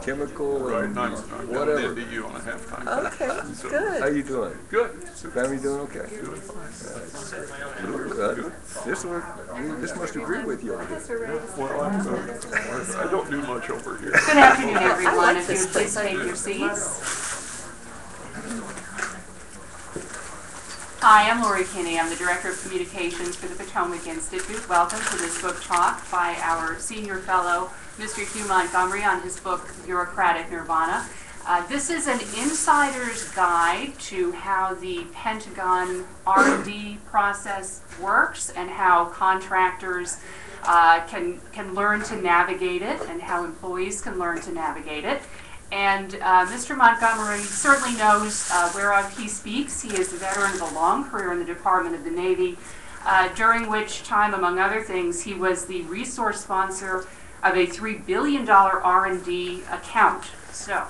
chemical, Right, and I'm whatever. down to you on a half-time. Okay, So, good. How you doing? Good. Family doing okay? Doing fine. Good. This must agree with you over here. Well, I don't do much over here. Good afternoon, everyone. If you would please take your seats. Hi, I'm Lori Kinney. I'm the Director of Communications for the Potomac Institute. Welcome to this book talk by our Senior Fellow, Mr. Hugh Montgomery, on his book, Bureaucratic Nirvana. This is an insider's guide to how the Pentagon R&D process works and how contractors can learn to navigate it and how employees can learn to navigate it. And Mr. Montgomery certainly knows whereof he speaks. He is a veteran of a long career in the Department of the Navy, during which time, among other things, he was the resource sponsor of a $3 billion R&D account. So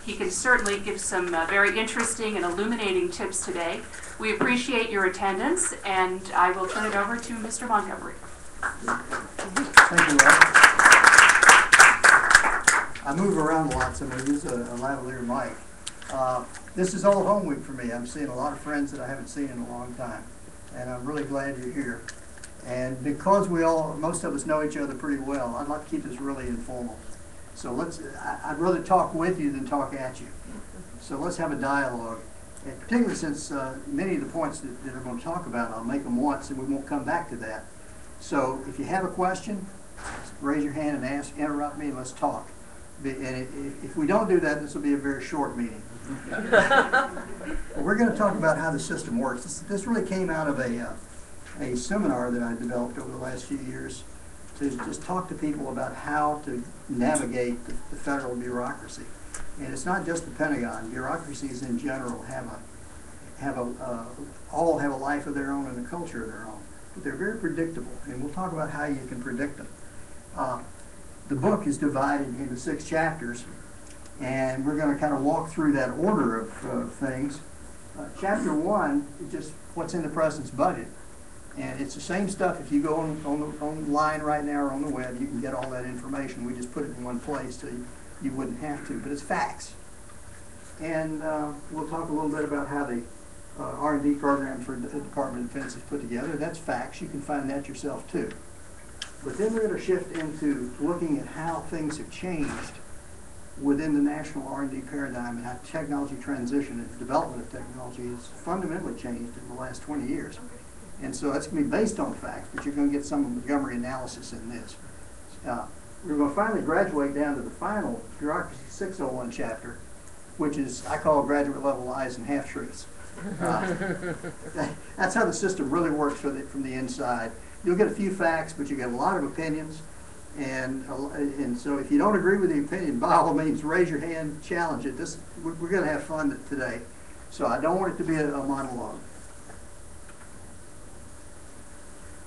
he can certainly give some very interesting and illuminating tips today. We appreciate your attendance, and I will turn it over to Mr. Montgomery. Thank you, Rob. I move around a lot, so I'm going to use a lavalier mic. This is old home week for me. I'm seeing a lot of friends that I haven't seen in a long time, and I'm really glad you're here. And because most of us know each other pretty well, I'd like to keep this really informal. So I'd rather talk with you than talk at you. So let's have a dialogue. And particularly since many of the points that I'm going to talk about, I'll make them once and we won't come back to that. So if you have a question, raise your hand and interrupt me and let's talk. And if we don't do that, this will be a very short meeting. We're going to talk about how the system works. This really came out of a seminar that I developed over the last few years to just talk to people about how to navigate the federal bureaucracy. And it's not just the Pentagon. Bureaucracies in general all have a life of their own and a culture of their own. But they're very predictable, and we'll talk about how you can predict them. The book is divided into 6 chapters, and we're going to kind of walk through that order of things. Chapter 1 is just what's in the president's budget, and it's the same stuff. If you go online right now or on the web, you can get all that information. We just put it in one place so you wouldn't have to, but it's facts. And we'll talk a little bit about how the R&D program for the Department of Defense is put together. That's facts. You can find that yourself too. But then we're going to shift into looking at how things have changed within the national R&D paradigm and how technology transition and development of technology has fundamentally changed in the last 20 years. And so that's going to be based on facts, but you're going to get some Montgomery analysis in this. We're going to finally graduate down to the final Bureaucracy 601 chapter, which is, I call graduate level lies and half-truths. That's how the system really works from the inside. You'll get a few facts, but you get a lot of opinions, and so if you don't agree with the opinion, by all means, raise your hand, challenge it. We're going to have fun today, so I don't want it to be a monologue.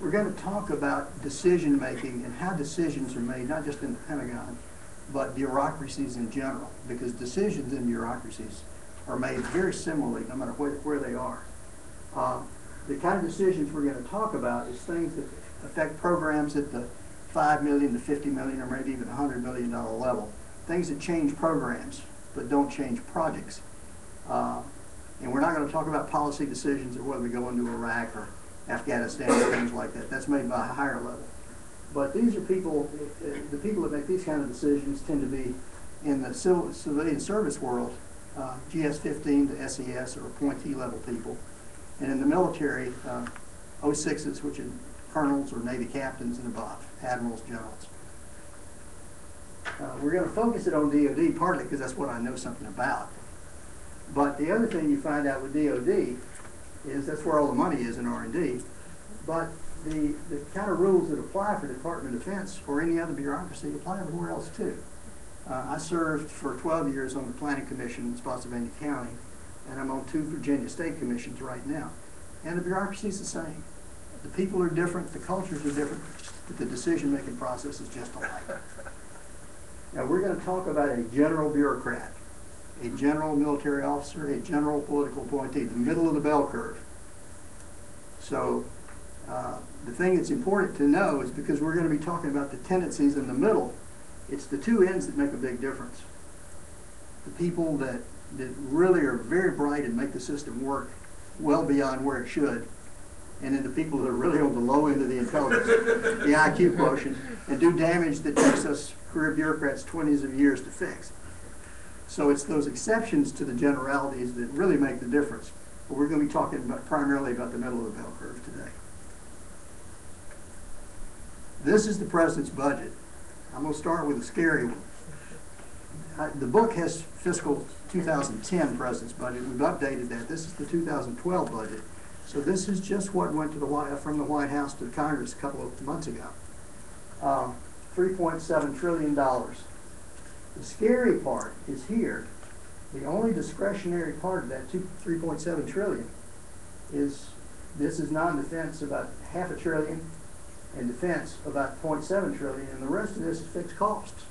We're going to talk about decision making and how decisions are made, not just in the Pentagon, but bureaucracies in general, because decisions in bureaucracies are made very similarly no matter where they are. The kind of decisions we're going to talk about is things that affect programs at the $5 million to $50 million or maybe even $100 million level. Things that change programs but don't change projects. And we're not going to talk about policy decisions or whether we go into Iraq or Afghanistan or things like that. That's made by a higher level. But these are people, the people that make these kind of decisions tend to be in the civilian service world, GS-15 to SES or appointee level people. And in the military, 06s, which are colonels or Navy captains and above, admirals, generals. We're going to focus it on DOD partly because that's what I know something about. But the other thing you find out with DOD is that's where all the money is in R&D. But the kind of rules that apply for the Department of Defense or any other bureaucracy apply everywhere else too. I served for 12 years on the Planning Commission in Spotsylvania County, and I'm on 2 Virginia State Commissions right now. And the bureaucracy is the same. The people are different, the cultures are different, but the decision-making process is just alike. Now we're going to talk about a general bureaucrat, a general military officer, a general political appointee, the middle of the bell curve. So the thing that's important to know is because we're going to be talking about the tendencies in the middle, It's the two ends that make a big difference. The people that really are very bright and make the system work well beyond where it should, and then the people that are really on the low end of the intelligence, the IQ quotient, and do damage that takes us career bureaucrats 20s of years to fix. So it's those exceptions to the generalities that really make the difference. But we're going to be talking primarily about the middle of the bell curve today. This is the president's budget. I'm going to start with a scary one. The book has fiscal 2010 president's budget. We've updated that. This is the 2012 budget. So this is just what went to from the White House to Congress a couple of months ago. $3.7 trillion. The scary part is here. The only discretionary part of that $3.7 trillion is this is non-defense about $0.5 trillion and defense about $0.7 trillion, and the rest of this is fixed costs.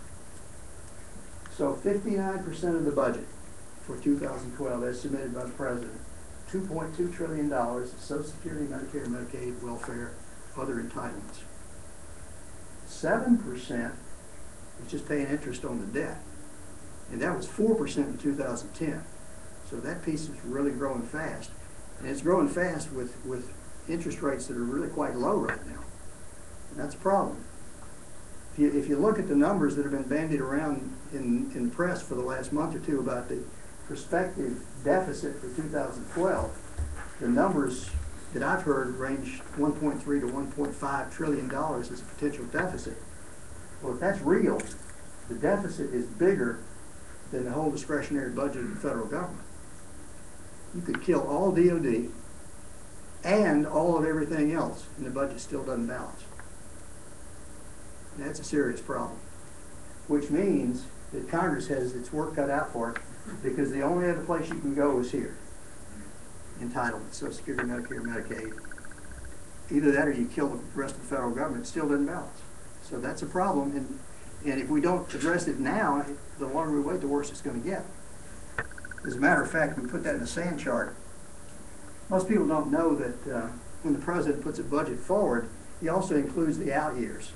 So 59% of the budget for 2012 as submitted by the president, $2.2 trillion, Social Security, Medicare, Medicaid, welfare, other entitlements. 7% is just paying interest on the debt. And that was 4% in 2010. So that piece is really growing fast. And it's growing fast with interest rates that are really quite low right now. And that's a problem. If you look at the numbers that have been bandied around in the press for the last month or two about the prospective deficit for 2012, the numbers that I've heard range $1.3 to $1.5 trillion as a potential deficit. Well, if that's real, the deficit is bigger than the whole discretionary budget of the federal government. You could kill all DOD and all of everything else, and the budget still doesn't balance. And that's a serious problem, which means that Congress has its work cut out for it, because the only other place you can go is here. Entitlements, Social Security, Medicare, Medicaid. Either that or you kill the rest of the federal government. It still doesn't balance. So that's a problem, and if we don't address it now, the longer we wait, the worse it's going to get. As a matter of fact, we put that in a sand chart. Most people don't know that when the president puts a budget forward, he also includes the out years.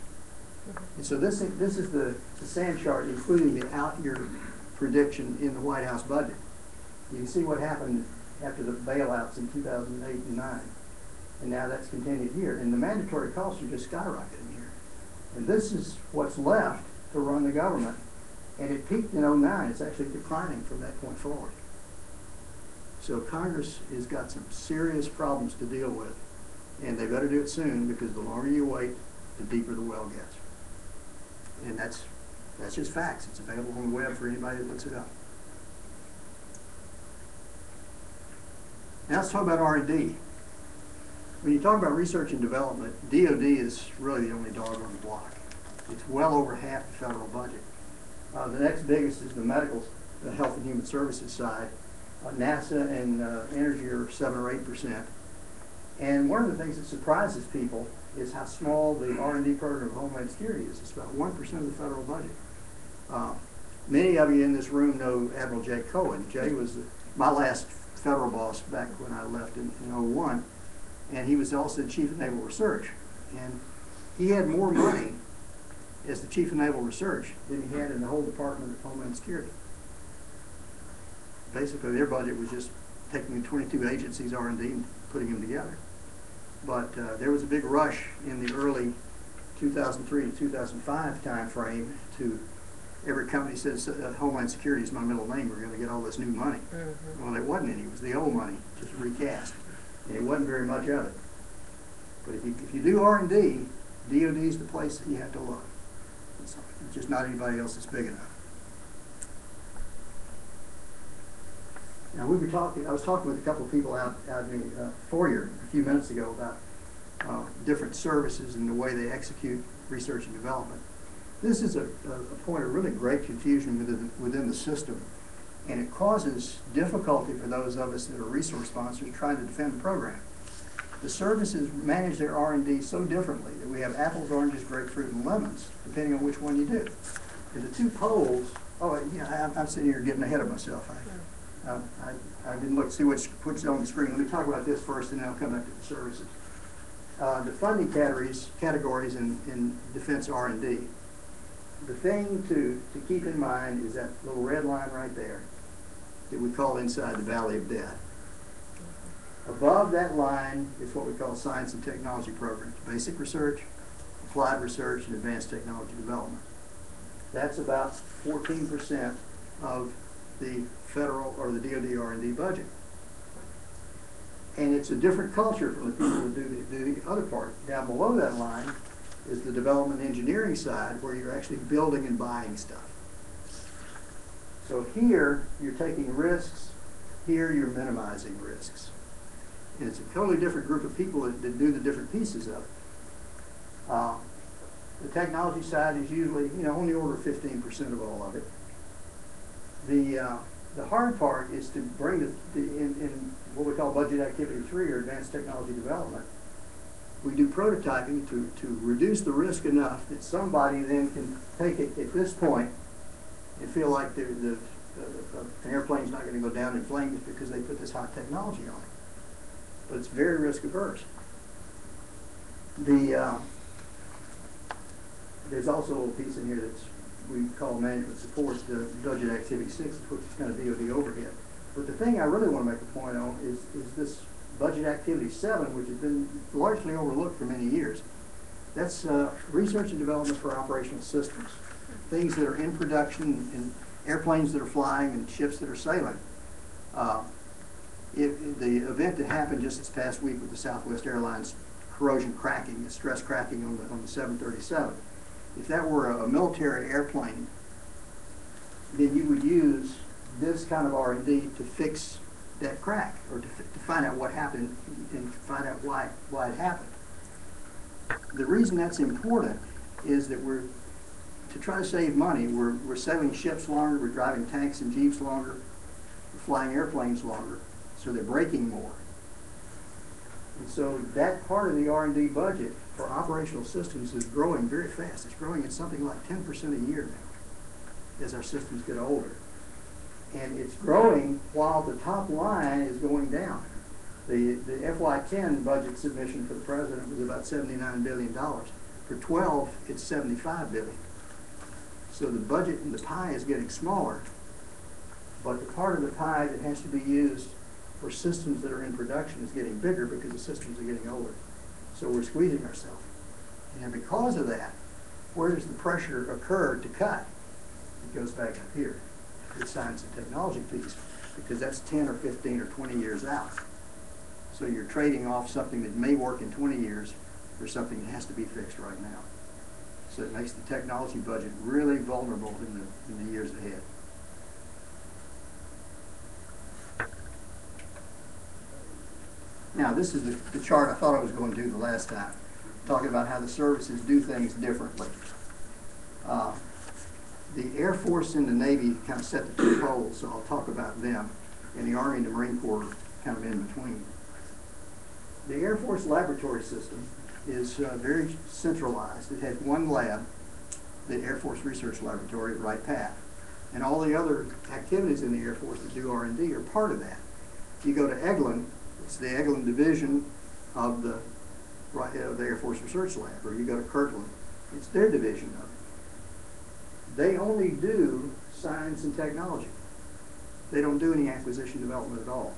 And so this is the sand chart including the out year prediction in the White House budget. You can see what happened after the bailouts in 2008 and 2009. And now that's continued here. And the mandatory costs are just skyrocketing here. And this is what's left to run the government. And it peaked in 2009. It's actually declining from that point forward. So Congress has got some serious problems to deal with. And they better do it soon, because the longer you wait, the deeper the well gets. And that's just facts. It's available on the web for anybody that looks it up. Now let's talk about R&D. When you talk about research and development, DOD is really the only dog on the block. It's well over half the federal budget. The next biggest is the medical, the health and human services side. NASA and energy are 7 or 8%. And one of the things that surprises people is how small the R&D program of Homeland Security is. It's about 1% of the federal budget. Many of you in this room know Admiral Jay Cohen. Jay was my last federal boss back when I left in 2001. And he was also the Chief of Naval Research. And he had more money as the Chief of Naval Research than he had in the whole Department of Homeland Security. Basically, their budget was just taking the 22 agencies' R&D and putting them together. But there was a big rush in the early 2003 to 2005 time frame to every company says Homeland Security is my middle name. We're going to get all this new money. Mm-hmm. Well, there wasn't any. It was the old money, just recast. And it wasn't very much of it. But if you do R&D, DOD is the place that you have to look. It's just not anybody else that's big enough. Now I was talking with a couple of people out in the foyer a few minutes ago about different services and the way they execute research and development. This is a point of really great confusion within the system, and it causes difficulty for those of us that are resource sponsors trying to defend the program. The services manage their R&D so differently that we have apples, oranges, grapefruit, and lemons, depending on which one you do. And the two poles, I'm sitting here getting ahead of myself. I didn't look to see what's on the screen. Let me talk about this first, and then I'll come back to the services. The funding categories in defense R&D. the thing to keep in mind is that little red line right there that we call inside the Valley of Death. Above that line is what we call science and technology programs, basic research, applied research, and advanced technology development. That's about 14% of the federal or the DoD R&D budget. And it's a different culture from the people who do the other part. Down below that line is the development engineering side, where you're actually building and buying stuff. So here, you're taking risks. Here, you're minimizing risks. And it's a totally different group of people that do the different pieces of it. The technology side is usually, on the order of 15% of all of it. The hard part is to bring in what we call budget activity 3, or advanced technology development. We do prototyping to reduce the risk enough that somebody then can take it at this point and feel like an airplane's not going to go down in flames because they put this hot technology on it. But it's very risk averse. There's also a little piece in here that's we call management support, the budget activity 6, which is kind of DoD overhead. But the thing I really want to make a point on is this budget activity 7, which has been largely overlooked for many years. That's research and development for operational systems, things that are in production, and airplanes that are flying and ships that are sailing. The event that happened just this past week with the Southwest Airlines corrosion cracking, the stress cracking on the 737, if that were a military airplane, then you would use this kind of R&D to fix that crack, or to find out what happened and find out why it happened. The reason that's important is that to try to save money, we're sailing ships longer, we're driving tanks and jeeps longer, we're flying airplanes longer, so they're braking more. And so that part of the R&D budget for operational systems is growing very fast. It's growing at something like 10% a year now as our systems get older. And it's growing while the top line is going down. The FY10 budget submission for the president was about $79 billion. For 12, it's $75 billion. So the budget and the pie is getting smaller, but the part of the pie that has to be used for systems that are in production is getting bigger because the systems are getting older. So we're squeezing ourselves. And because of that, where does the pressure occur to cut? It goes back up here, the science and technology piece, because that's 10 or 15 or 20 years out. So you're trading off something that may work in 20 years for something that has to be fixed right now. So it makes the technology budget really vulnerable in the years ahead. Now, this is the chart I thought I was going to do the last time, talking about how the services do things differently. The Air Force and the Navy kind of set the two poles, so I'll talk about them, and the Army and the Marine Corps kind of in between. The Air Force laboratory system is very centralized. It has one lab, the Air Force Research Laboratory at Wright Pat, and all the other activities in the Air Force that do R&D are part of that. If you go to Eglin, it's the Eglin division of the Air Force Research Lab, or you go to Kirtland, it's their division of it. They only do science and technology. They don't do any acquisition development at all.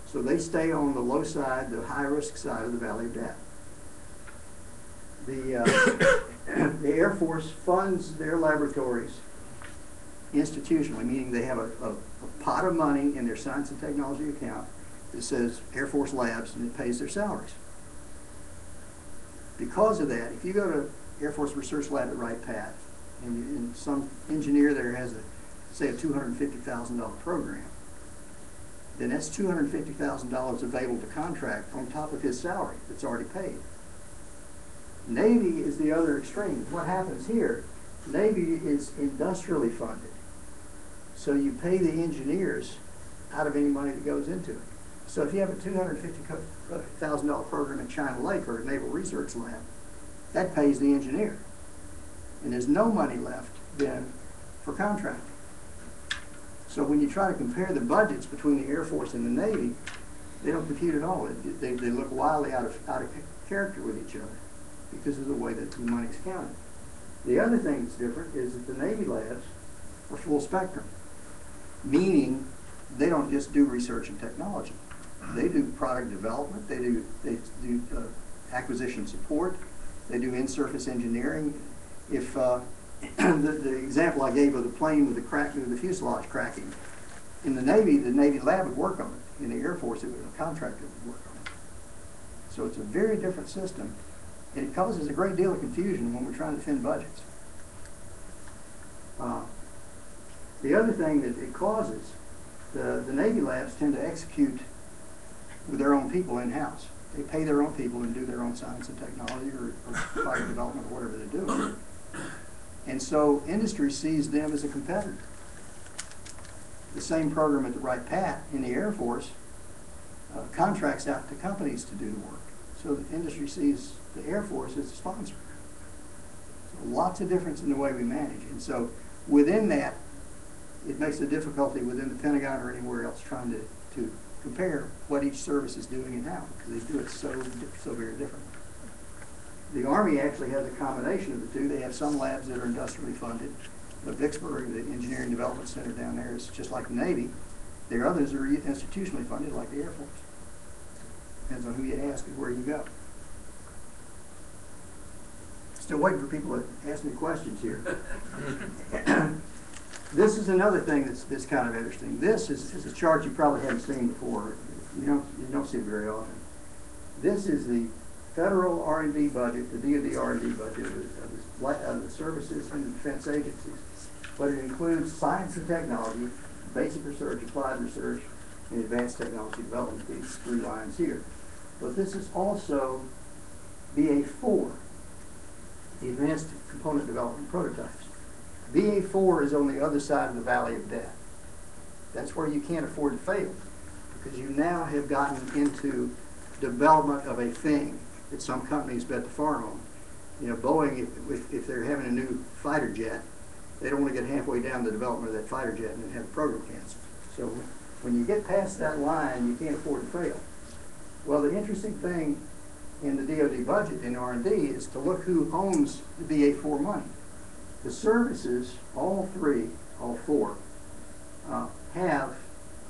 So they stay on the low side, the high-risk side of the Valley of Death. The Air Force funds their laboratories institutionally, meaning they have a pot of money in their science and technology account that says Air Force Labs, and it pays their salaries. Because of that, if you go to Air Force Research Lab at Wright Pat, and some engineer there has, say, a $250,000 program, then that's $250,000 available to contract on top of his salary that's already paid. Navy is the other extreme. What happens here, Navy is industrially funded. So you pay the engineers out of any money that goes into it. So if you have a $250,000 program at China Lake or a Naval Research Lab, that pays the engineer. And there's no money left then for contracting. So when you try to compare the budgets between the Air Force and the Navy, they don't compute at all. They look wildly out of character with each other because of the way that the money's counted. The other thing that's different is that the Navy labs are full spectrum, meaning they don't just do research and technology. They do product development, they do acquisition support, they do in-surface engineering. If the example I gave of the plane with the fuselage cracking, in the Navy lab would work on it. In the Air Force, it was a contractor that would work on it. So it's a very different system, and it causes a great deal of confusion when we're trying to defend budgets. The other thing that it causes, the Navy labs tend to execute with their own people in-house. They pay their own people and do their own science and technology or product development or whatever they're doing. And so industry sees them as a competitor. The same program at the Wright Pat in the Air Force contracts out to companies to do the work. So the industry sees the Air Force as a sponsor. So lots of difference in the way we manage. And so within that, it makes a difficulty within the Pentagon or anywhere else trying to compare what each service is doing and how, because they do it so very differently. The Army actually has a combination of the two. They have some labs that are industrially funded. The Vicksburg, the Engineering Development Center down there, is just like the Navy. There are others that are institutionally funded, like the Air Force. Depends on who you ask and where you go. Still waiting for people to ask me questions here. This is another thing that's kind of interesting. This is a chart you probably haven't seen before. You don't see it very often. This is the federal R&D budget, the DoD R&D budget of the services and the defense agencies. But it includes science and technology, basic research, applied research, and advanced technology development, these three lines here. But this is also BA4, the advanced component development prototypes. BA4 is on the other side of the valley of death. That's where you can't afford to fail, because you now have gotten into development of a thing that some companies bet the farm on. You know, Boeing, if they're having a new fighter jet, they don't want to get halfway down the development of that fighter jet and then have the program canceled. So when you get past that line, you can't afford to fail. Well, the interesting thing in the DoD budget in R&D is to look who owns the BA4 money. The services, all four, have a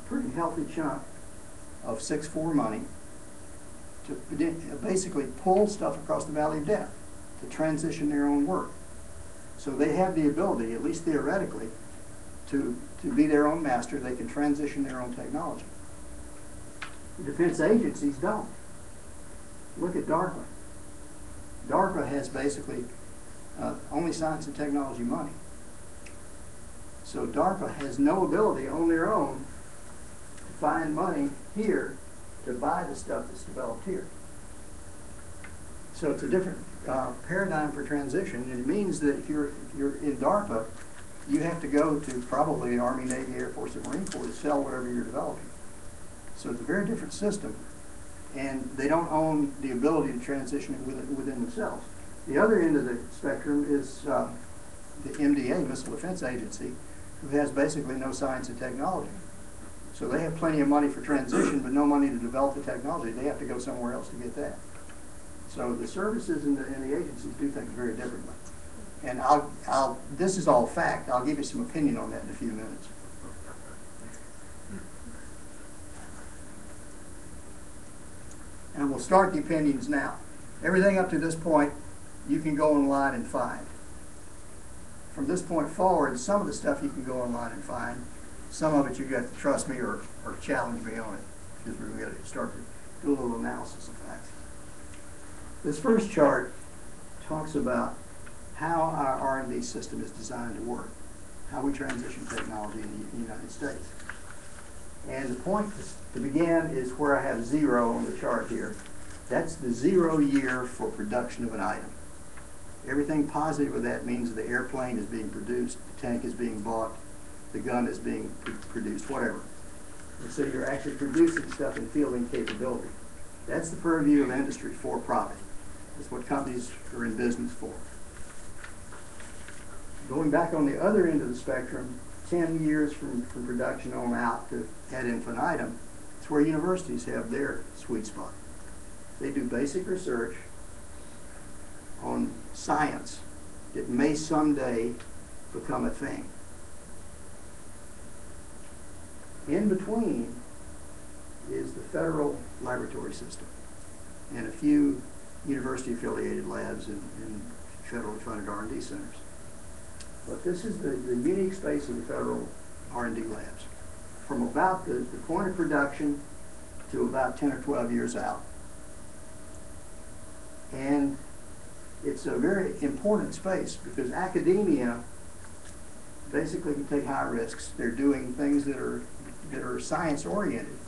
pretty healthy chunk of 6-4 money to basically pull stuff across the valley of death, to transition their own work. So they have the ability, at least theoretically, to be their own master. They can transition their own technology. The defense agencies don't. Look at DARPA. DARPA has basically only science and technology money. So DARPA has no ability on their own to find money here to buy the stuff that's developed here. So it's a different paradigm for transition, and it means that if you're in DARPA, you have to go to probably the Army, Navy, Air Force, and Marine Corps to sell whatever you're developing. So it's a very different system, and they don't own the ability to transition it within themselves. The other end of the spectrum is the MDA, Missile Defense Agency, who has basically no science and technology. So they have plenty of money for transition, but no money to develop the technology. They have to go somewhere else to get that. So the services and the agencies do things very differently. And this is all fact. I'll give you some opinion on that in a few minutes. And we'll start the opinions now. Everything up to this point, you can go online and find. From this point forward, some of the stuff you can go online and find. Some of it you got to trust me or challenge me on it, because we're going to start to do a little analysis of facts. This first chart talks about how our R&D system is designed to work, how we transition technology in the United States. And the point to begin is where I have 0 on the chart here. That's the 0 year for production of an item. Everything positive with that means the airplane is being produced, the tank is being bought, the gun is being produced, whatever. And so you're actually producing stuff and fielding capability. That's the purview of industry for profit. That's what companies are in business for. Going back on the other end of the spectrum, 10 years from production on out to ad infinitum, it's where universities have their sweet spot. They do basic research on science that may someday become a thing. In between is the federal laboratory system and a few university-affiliated labs and federally funded R&D centers. But this is the unique space of the federal R&D labs. From about the point of production to about 10 or 12 years out. And it's a very important space because academia basically can take high risks. They're doing things that are science-oriented.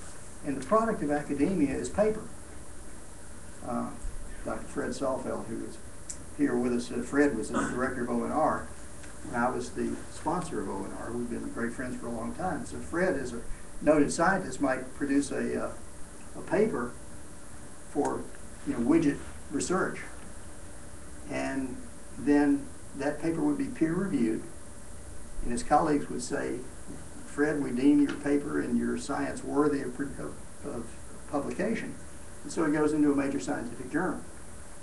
And the product of academia is paper. Dr. Fred Salfeld, who was here with us, Fred was the director of ONR, and I was the sponsor of ONR. We've been great friends for a long time. So Fred, as a noted scientist, might produce a paper for widget research. And then that paper would be peer-reviewed, and his colleagues would say, Fred, we deem your paper and your science worthy of publication. And so it goes into a major scientific journal.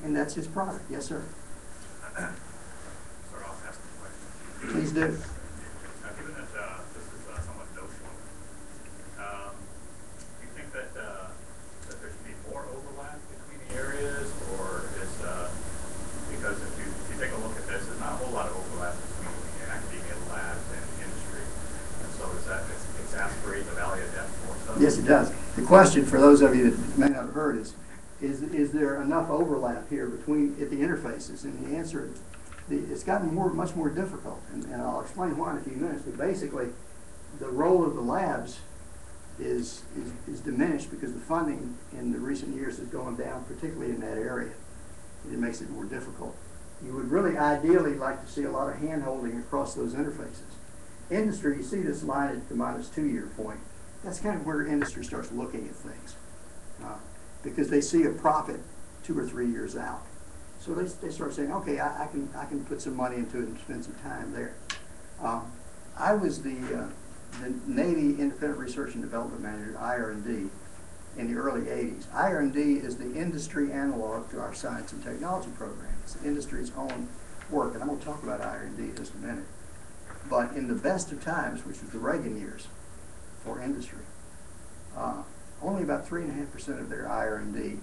And that's his product. Yes, sir? Sorry, I'll ask a question. Please do. Given that this is somewhat notional, do you think that there should be more overlap between the areas, or is because if you take a look at this, there's not a whole lot of overlap between the academia labs and industry, and so does that exacerbate the valley of death more so? Yes, it does. The question for those of you that may not have heard is there enough overlap here between at the interfaces? And the answer, it's gotten much more difficult, and I'll explain why in a few minutes. But basically, the role of the labs is diminished because the funding in the recent years has gone down, particularly in that area. It makes it more difficult. You would really ideally like to see a lot of hand-holding across those interfaces. Industry, you see this line at the -2-year point. That's kind of where industry starts looking at things because they see a profit 2 or 3 years out. So they start saying, okay, I can put some money into it and spend some time there. I was the Navy Independent Research and Development Manager, IR&D, in the early 80s. IR&D is the industry analog to our science and technology program. It's the industry's own work, and I'm going to talk about IR&D in just a minute. But in the best of times, which was the Reagan years for industry, only about 3.5% of their IR&D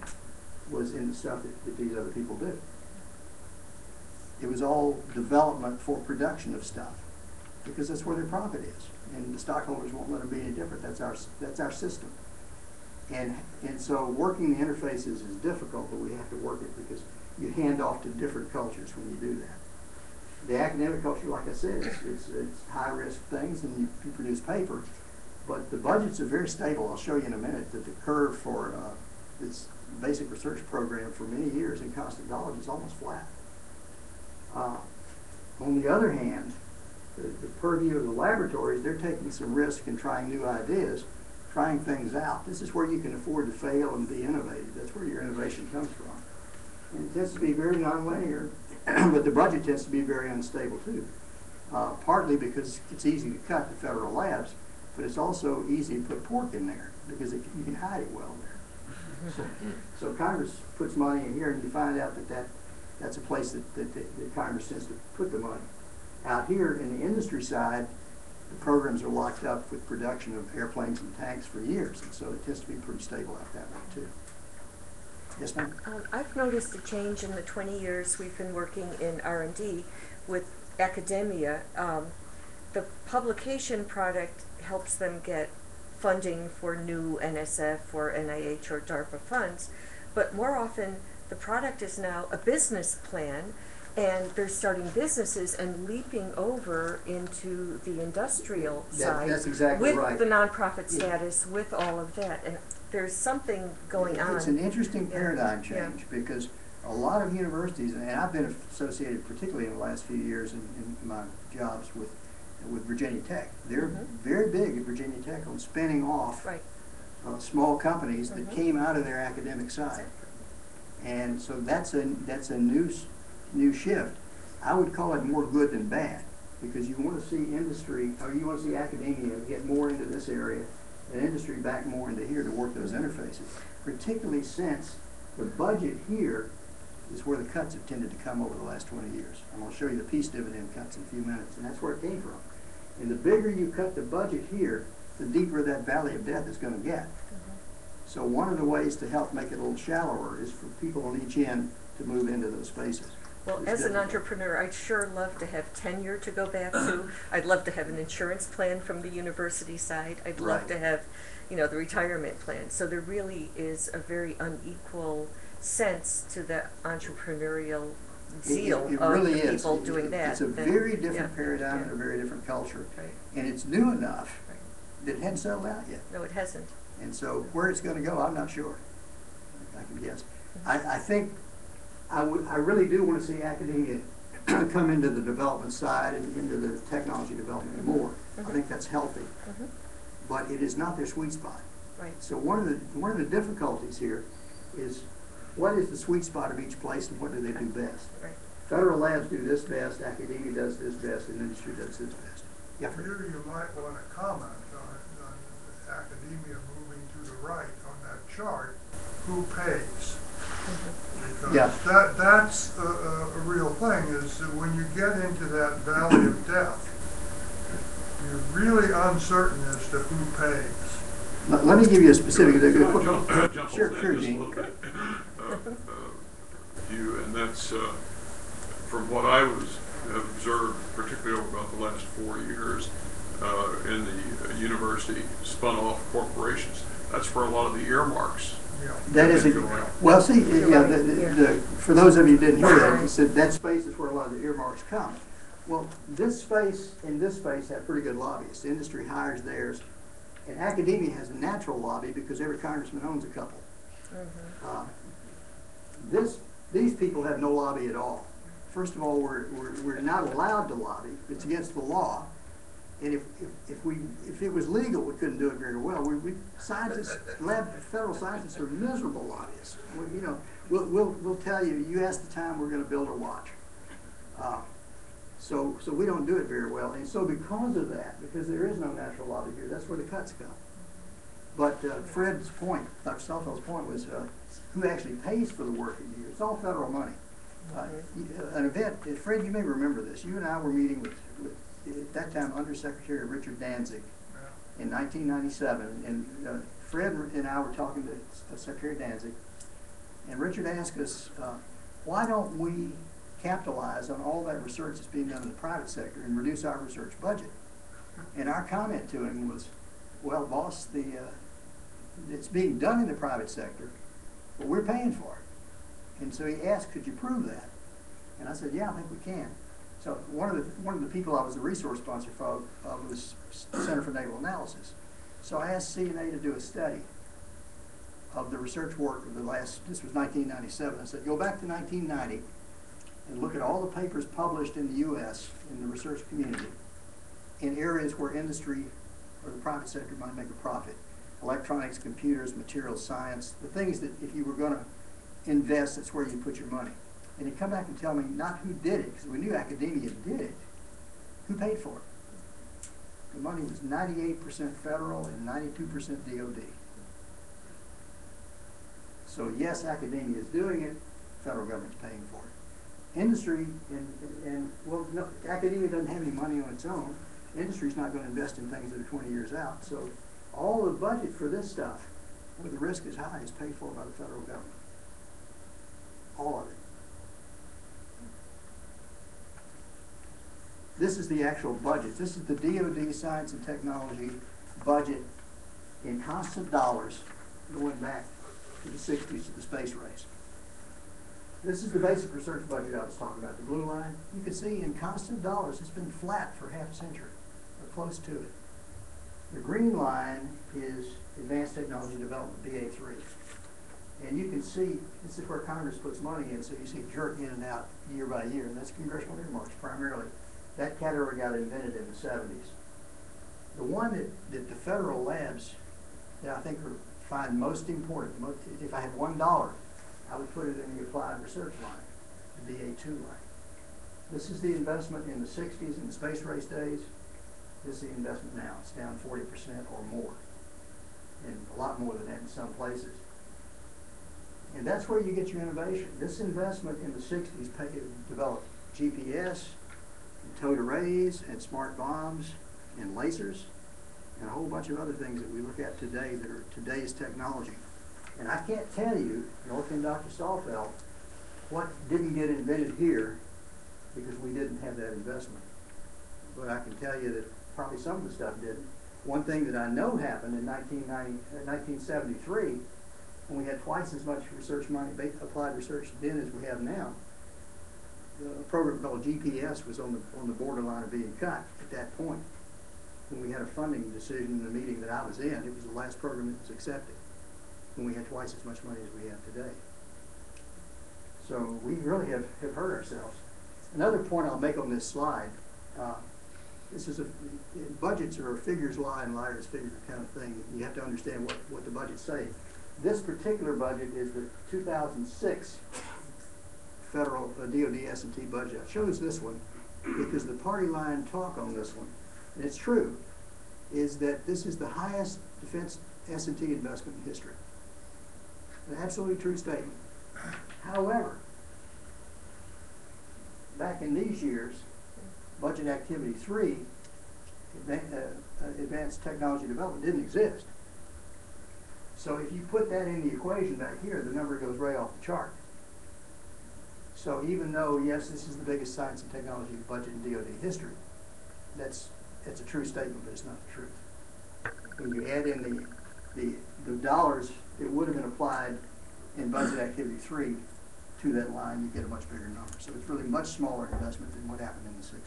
was in the stuff that these other people do. It was all development for production of stuff because that's where their profit is, and the stockholders won't let them be any different. That's our system. And so working the interfaces is difficult, but we have to work it because you hand off to different cultures when you do that. The academic culture, like I said, it's high-risk things, and you produce paper. But the budgets are very stable. I'll show you in a minute that the curve for this basic research program for many years in constant dollars is almost flat. On the other hand, the purview of the laboratories, they're taking some risk and trying new ideas, trying things out. This is where you can afford to fail and be innovative. That's where your innovation comes from. And it tends to be very nonlinear, but the budget tends to be very unstable too. Partly because it's easy to cut the federal labs, but it's also easy to put pork in there because you can hide it well there. So Congress puts money in here, and you find out that's a place that Congress tends to put the money. Out here in the industry side, the programs are locked up with production of airplanes and tanks for years, and so it tends to be pretty stable out that way too. Yes, ma'am? I've noticed a change in the 20 years we've been working in R&D with academia. The publication product helps them get funding for new NSF or NIH or DARPA funds, but more often the product is now a business plan, and they're starting businesses and leaping over into the industrial side. That's exactly with right. The nonprofit status, with all of that, and there's something going on. It's an interesting paradigm change because a lot of universities, and I've been associated particularly in the last few years in my jobs with Virginia Tech. They're very big at Virginia Tech on spinning off small companies that came out of their academic side. And so that's a new shift. I would call it more good than bad because you want to see industry, or you want to see academia get more into this area and industry back more into here to work those interfaces, particularly since the budget here is where the cuts have tended to come over the last 20 years. I'm going to show you the peace dividend cuts in a few minutes, and that's where it came from. And the bigger you cut the budget here, the deeper that valley of death is going to get. So one of the ways to help make it a little shallower is for people on each end to move into those spaces. Well, as an entrepreneur, I'd sure love to have tenure to go back to. I'd love to have an insurance plan from the university side. I'd love to have, the retirement plan. So there really is a very unequal sense to the entrepreneurial zeal it of really the is. people doing that. It's a very different paradigm and a very different culture. And it's new enough that it hadn't settled out yet. No, it hasn't. And so where it's going to go, I'm not sure. I can guess. I think I really do want to see academia come into the development side and into the technology development more. I think that's healthy. But it is not their sweet spot. Right. So one of the difficulties here is what is the sweet spot of each place and what do they do best? Right. Federal labs do this best, academia does this best, and industry does this best. Yeah. Here you might want to comment on academia moving to the right on that chart. Who pays? Because that's a real thing, is that when you get into that valley of death, you're really uncertain as to who pays. Let me give you a specific. Sure, Gene. And that's from what I have observed, particularly over about the last 4 years, in the university spun off corporations. That's where a lot of the earmarks. That is well. See, for those of you who didn't hear that, he said that space is where a lot of the earmarks come. Well, this space and this space have pretty good lobbyists. Industry hires theirs, and academia has a natural lobby because every congressman owns a couple. These people have no lobby at all. First of all, we're not allowed to lobby. It's against the law. And if it was legal, we couldn't do it very well. Federal scientists are miserable lobbyists. We'll tell you. You ask the time we're going to build a watch. So we don't do it very well. And so because of that, because there is no natural lobby here, that's where the cuts come. But Fred's point, Dr. Saalfeld's point was who actually pays for the work you do. It's all federal money. An event, Fred, you may remember this. You and I were meeting with at that time Undersecretary Richard Danzig in 1997, and Fred and I were talking to Secretary Danzig, and Richard asked us, why don't we capitalize on all that research that's being done in the private sector and reduce our research budget? And our comment to him was, well, boss, it's being done in the private sector, but we're paying for it. And so he asked, could you prove that? And I said, yeah, I think we can. So one of the people I was the resource sponsor for was Center for Naval Analysis. So I asked CNA to do a study of the research work of this was 1997. I said, go back to 1990 and look at all the papers published in the U.S. in the research community in areas where industry or the private sector might make a profit. Electronics, computers, materials science, the things that if you were going to invest, that's where you put your money. And he'd come back and tell me not who did it, because we knew academia did it, who paid for it. The money was 98% federal and 92% DOD. So yes, academia is doing it, federal government's paying for it. Industry, no, academia doesn't have any money on its own. Industry's not going to invest in things that are 20 years out. So all the budget for this stuff, where the risk is high, is paid for by the federal government. All of it. This is the actual budget. This is the DOD Science and Technology budget in constant dollars going back to the 60s to the space race. This is the basic research budget I was talking about, the blue line. You can see in constant dollars it's been flat for half a century, or close to it. The green line is Advanced Technology Development, BA3. And you can see, this is where Congress puts money in, so you see it jerk in and out year by year, and that's congressional earmarks primarily. That category got invented in the 70s. The one that the federal labs that I think find most important, if I had $1, I would put it in the applied research line, the BA2 line. This is the investment in the 60s in the space race days. This is the investment now. It's down 40% or more, and a lot more than that in some places. And that's where you get your innovation. This investment in the 60s developed GPS, and towed arrays, and smart bombs, and lasers, and a whole bunch of other things that we look at today that are today's technology. And I can't tell you, nor can Dr. Saalfeld, what didn't get invented here because we didn't have that investment. But I can tell you that probably some of the stuff didn't. One thing that I know happened in 1973, when we had twice as much research money, applied research then as we have now, a program called GPS was on the borderline of being cut at that point. When we had a funding decision in the meeting that I was in, it was the last program that was accepted, when we had twice as much money as we have today. So we really have hurt ourselves. Another point I'll make on this slide, budgets are figures lie and liars figures kind of thing. You have to understand what the budgets say. This particular budget is the 2006 federal DoD S&T budget. I chose this one because the party line talk on this one, and it's true, is that this is the highest defense S&T investment in history. An absolutely true statement. However, back in these years, Budget Activity 3, Advanced Technology Development, didn't exist. So if you put that in the equation back here, the number goes right off the chart. So even though, yes, this is the biggest science and technology budget in DoD history, that's a true statement, but it's not the truth. When you add in the dollars that would have been applied in Budget Activity 3 to that line, you get a much bigger number. So it's really a much smaller investment than what happened in the 60s.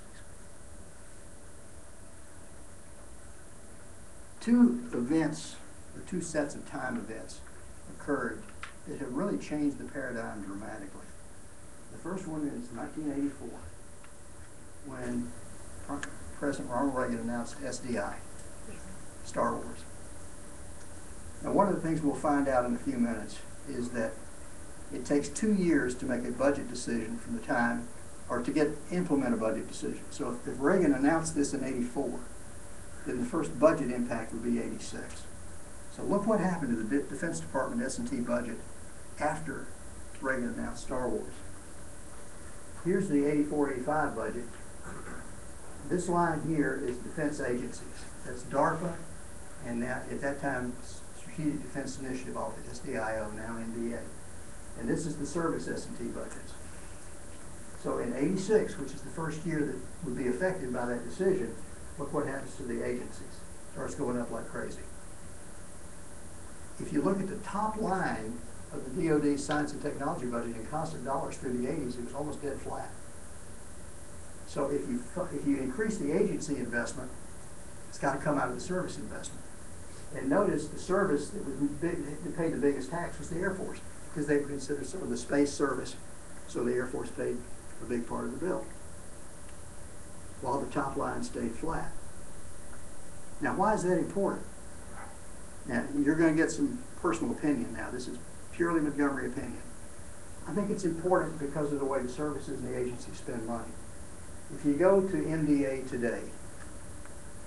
Two events, or two sets of time events, occurred that have really changed the paradigm dramatically. The first one is 1984, when President Ronald Reagan announced SDI, Star Wars. Now, one of the things we'll find out in a few minutes is that it takes 2 years to make a budget decision from the time, or to implement a budget decision. So if Reagan announced this in '84, then the first budget impact would be '86. So look what happened to the Defense Department S&T budget after Reagan announced Star Wars. Here's the '84-'85 budget. This line here is defense agencies. That's DARPA, and now, at that time, Strategic Defense Initiative Office, SDIO, now NDA. And this is the service S&T budgets. So in '86, which is the first year that would be affected by that decision, look what happens to the agencies. It starts going up like crazy. If you look at the top line of the DoD science and technology budget in constant dollars through the '80s, it was almost dead flat. So if you increase the agency investment, it's got to come out of the service investment. And notice the service that paid the biggest tax was the Air Force, because they were considered sort of the space service, so the Air Force paid a big part of the bill, while the top line stayed flat. Now, why is that important? Now, you're going to get some personal opinion now. This is purely Montgomery opinion. I think it's important because of the way the services and the agencies spend money. If you go to MDA today,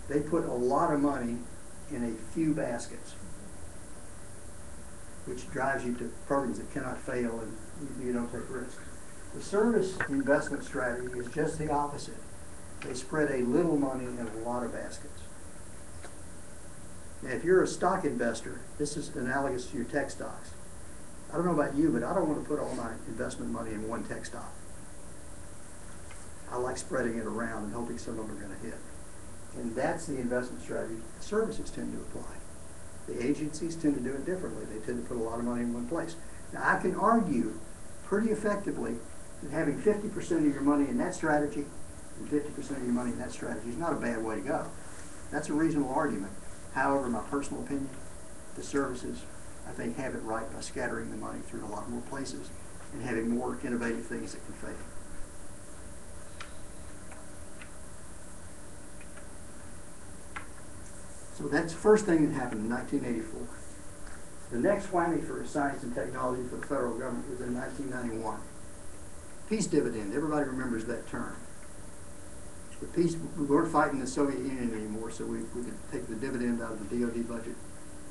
they put a lot of money in a few baskets, which drives you to programs that cannot fail and you don't take risks. The service investment strategy is just the opposite. They spread a little money in a lot of baskets. Now, if you're a stock investor, this is analogous to your tech stocks. I don't know about you, but I don't want to put all my investment money in one tech stock. I like spreading it around and hoping some of them are going to hit. And that's the investment strategy the services tend to apply. The agencies tend to do it differently. They tend to put a lot of money in one place. Now, I can argue pretty effectively that having 50% of your money in that strategy and 50% of your money in that strategy is not a bad way to go. That's a reasonable argument. However, my personal opinion, the services, I think, have it right by scattering the money through a lot more places and having more innovative things that can fail. So that's the first thing that happened in 1984. The next whammy for science and technology for the federal government was in 1991. Peace dividend, everybody remembers that term. The peace, we weren't fighting the Soviet Union anymore, so we could take the dividend out of the DoD budget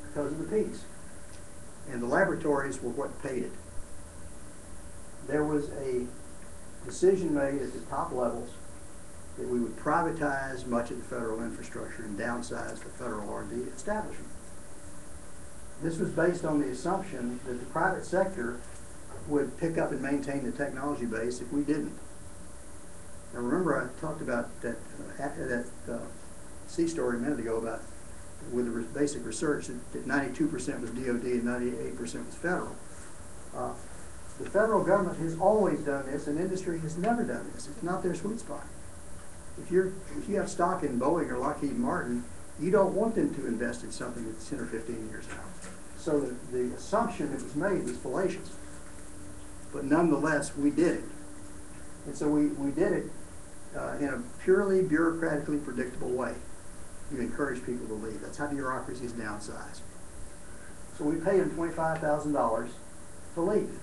because of the peace. And the laboratories were what paid it. there was a decision made at the top levels that we would privatize much of the federal infrastructure and downsize the federal R&D establishment. This was based on the assumption that the private sector would pick up and maintain the technology base if we didn't. Now remember, I talked about that C story a minute ago about with the basic research that 92% was DOD and 98% was federal. The federal government has always done this, and industry has never done this. It's not their sweet spot. If you have stock in Boeing or Lockheed Martin, you don't want them to invest in something that's 10 or 15 years out. So the assumption that was made was fallacious. But nonetheless, we did it. And so we did it in a purely bureaucratically predictable way. You encourage people to leave. That's how bureaucracy is downsized. So we paid them $25,000 to leave.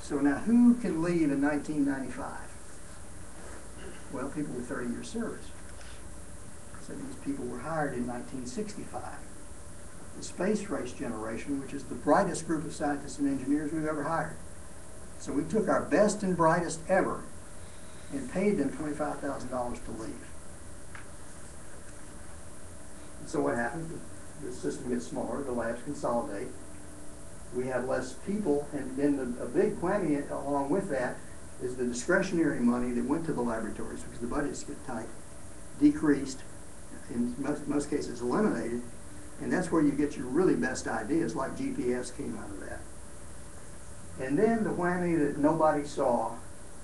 So now who can leave in 1995? Well, people with 30 years service. So these people were hired in 1965. The space race generation, which is the brightest group of scientists and engineers we've ever hired. So we took our best and brightest ever and paid them $25,000 to leave. And so what happens? The system gets smaller, the labs consolidate, we have less people, and then a big whammy along with that is the discretionary money that went to the laboratories, because the budgets get tight, decreased, in most cases eliminated, and that's where you get your really best ideas, like GPS came out of that. And then the whammy that nobody saw,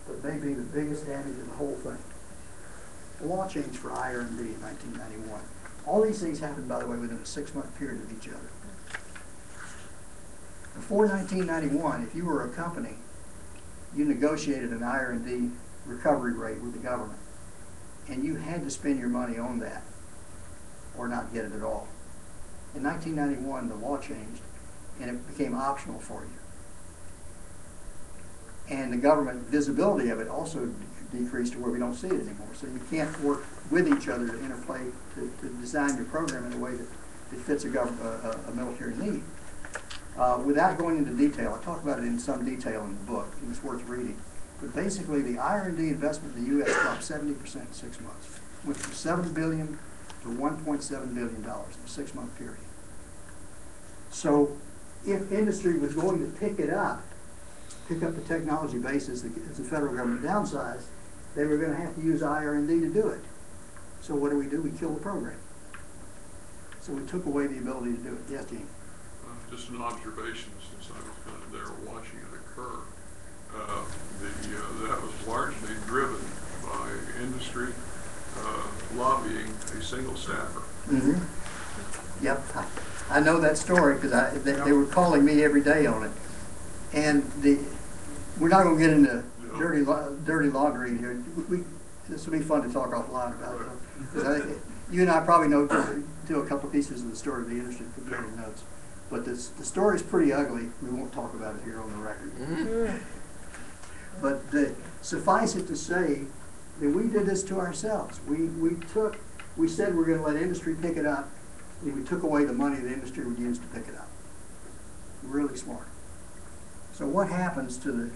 but may be the biggest damage of the whole thing. The law changed for IR&D in 1991. All these things happened, by the way, within a 6-month period of each other. Before 1991, if you were a company, you negotiated an IR&D recovery rate with the government, and you had to spend your money on that or not get it at all. In 1991, the law changed, and it became optional for you. And the government visibility of it also decreased to where we don't see it anymore. So you can't work with each other to interplay to design your program in a way that fits a military need. Without going into detail, I talk about it in some detail in the book, and it's worth reading. But basically, the IR&D investment in the U.S. dropped 70% in 6 months. Went from $7 billion to $1.7 billion in a 6-month period. So if industry was going to pick up the technology base as the federal government downsized, they were going to have to use IR&D to do it. So what do? We kill the program. So we took away the ability to do it. Yes, Gene? Just an observation, since I was kind of there watching it occur. That was largely driven by industry lobbying a single staffer. Mm-hmm. Yep, I know that story because they were calling me every day on it. And we're not going to get into dirty laundry here. This will be fun to talk offline about it. Because you and I probably know do a couple pieces of the story of the industry compared to notes. But the story is pretty ugly. We won't talk about it here on the record. Mm-hmm. But suffice it to say that we did this to ourselves. We said we're going to let industry pick it up, and we took away the money the industry would use to pick it up. Really smart. So what happens to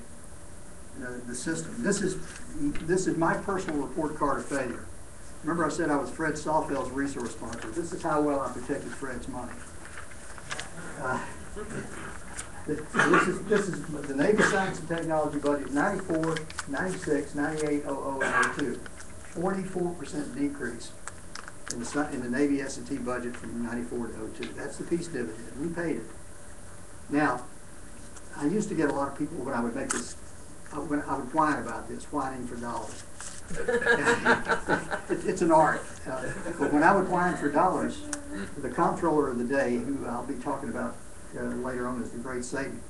the system? This is my personal report card of failure. Remember I said I was Fred Sawfell's resource sponsor. This is how well I protected Fred's money. This is the Navy Science and Technology budget, 94, 96, 98, 00, and 02. 44% decrease in the Navy S&T budget from 94 to 02. That's the peace dividend. We paid it. Now, I used to get a lot of people when I would make this, when I would whine about this, whining for dollars. It's an art. But when I would whine for dollars, the comptroller of the day, who I'll be talking about later on as the great Satan,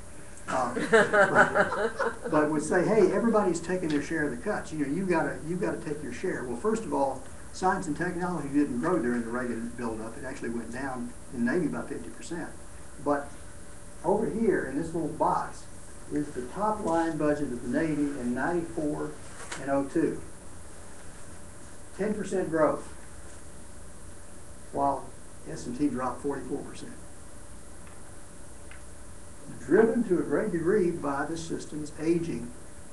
but would say, hey, everybody's taking their share of the cuts. You know, you've got to take your share. Well, first of all, science and technology didn't grow during the Reagan buildup. It actually went down in the Navy by 50%. But over here in this little box is the top line budget of the Navy in 94 and 02. 10% growth, while S&T dropped 44%. driven to a great degree by the system's aging,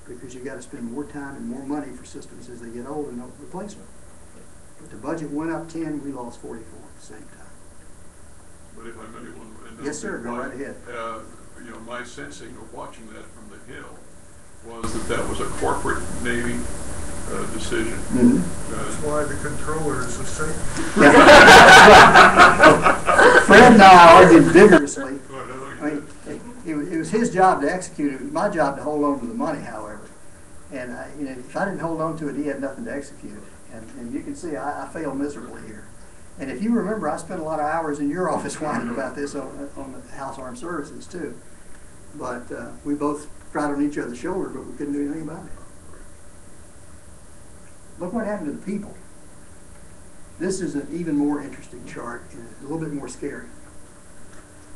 because you got to spend more time and more money for systems as they get old and don't replace them. But the budget went up 10, we lost 44 at the same time. But if I may, one, Yes, sir, go right ahead. You know, my sensing of watching that from the Hill was that that was a corporate Navy decision. Mm-hmm. That's why the controller is a Satan. Fred and I argued vigorously. I mean, it was his job to execute it. It was my job to hold on to the money, however. And you know, if I didn't hold on to it, he had nothing to execute. And you can see I failed miserably here. And if you remember, I spent a lot of hours in your office whining about this on the House Armed Services too. But we both cried on each other's shoulder, but we couldn't do anything about it. Look what happened to the people. This is an even more interesting chart and a little bit more scary.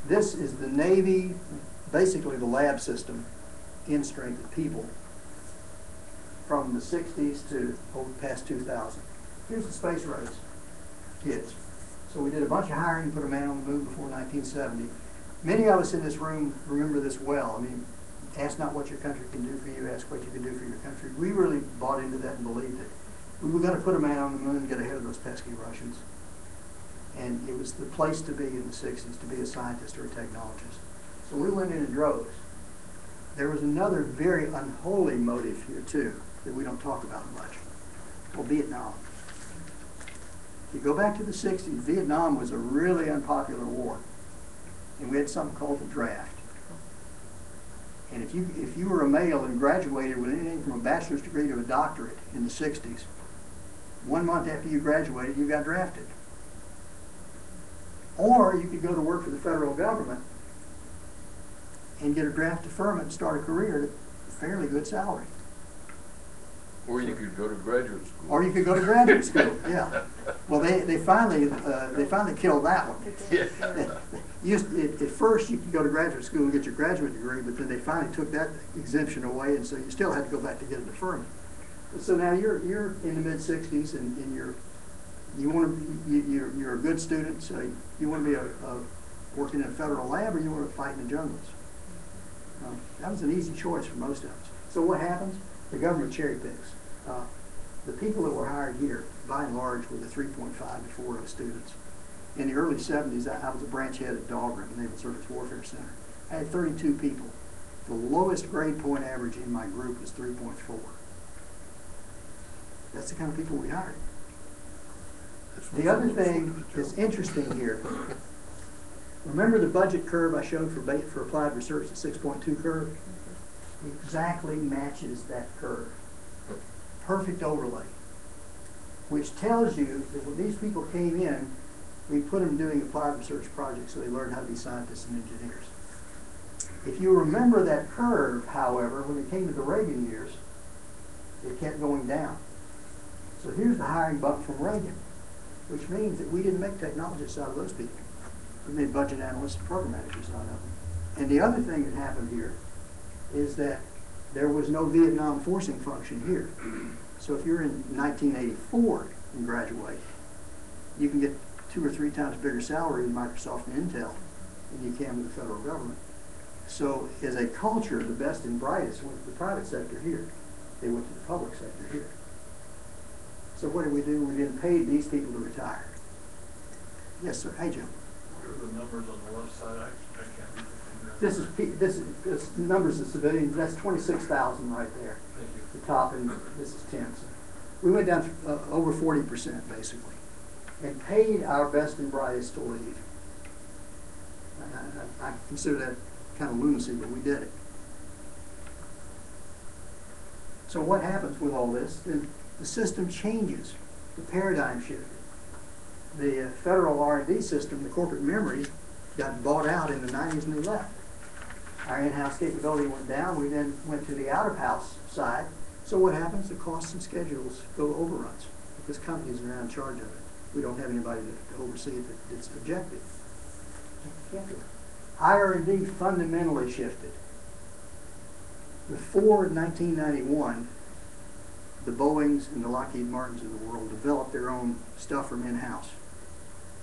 This is the Navy, basically the lab system in strength of people from the 60s to past 2000. Here's the space race kids. So we did a bunch of hiring, put a man on the moon before 1970. Many of us in this room remember this well. I mean, ask not what your country can do for you, ask what you can do for your country. We really bought into that and believed it. We were going to put a man on the moon and get ahead of those pesky Russians. And it was the place to be in the 60s, to be a scientist or a technologist. So we went in droves. There was another very unholy motive here, too, that we don't talk about much, called Vietnam. If you go back to the 60s, Vietnam was a really unpopular war. And we had something called the draft. And if you were a male and graduated with anything from a bachelor's degree to a doctorate in the 60s, 1 month after you graduated, you got drafted. Or you could go to work for the federal government and get a draft deferment and start a career at a fairly good salary. Or you could go to graduate school. Or you could go to graduate school, yeah. Well, they finally killed that one. At first, you could go to graduate school and get your graduate degree, but then they finally took that exemption away, and so you still had to go back to get a deferment. So now you're in the mid 60s, and you're a good student. So you want to be working in a federal lab, or you want to fight in the jungles. That was an easy choice for most of us. So what happens? The government cherry picks. The people that were hired here, by and large, were the 3.5 to 4.0 students. In the early 70s, I was a branch head at Dahlgren, Naval Surface Warfare Center. I had 32 people. The lowest grade point average in my group was 3.4. That's the kind of people we hired. The other thing that's interesting here, remember the budget curve I showed for applied research, the 6.2 curve? Exactly matches that curve. Perfect overlay. Which tells you that when these people came in, we put them doing applied research projects so they learned how to be scientists and engineers. If you remember that curve, however, when it came to the Reagan years, it kept going down. So here's the hiring bump from Reagan, which means that we didn't make technologists out of those people. We made budget analysts and program managers out of them. And the other thing that happened here is that there was no Vietnam forcing function here. So if you're in 1984 and graduate, you can get 2 or 3 times bigger salary in Microsoft and Intel than you can with the federal government. So as a culture, the best and brightest went to the private sector here. They went to the public sector here. So what did we do? We then paid these people to retire. Yes, sir. Hey, Joe. What are the numbers on the left side? I can't read it. This is numbers of civilians. That's 26,000 right there. Thank you. The top, and this is 10. So we went down over 40% basically, and paid our best and brightest to leave. I consider that kind of lunacy, but we did it. So what happens with all this? The system changes. The paradigm shifted. The federal R&D system, the corporate memory, got bought out in the 90s and they left. Our in-house capability went down. We then went to the out-of-house side. So what happens? The costs and schedules go to overruns because companies are now in charge of it. We don't have anybody to oversee it that's objective. Can't do it. IR&D fundamentally shifted. Before 1991, the Boeings and the Lockheed Martins of the world developed their own stuff from in-house.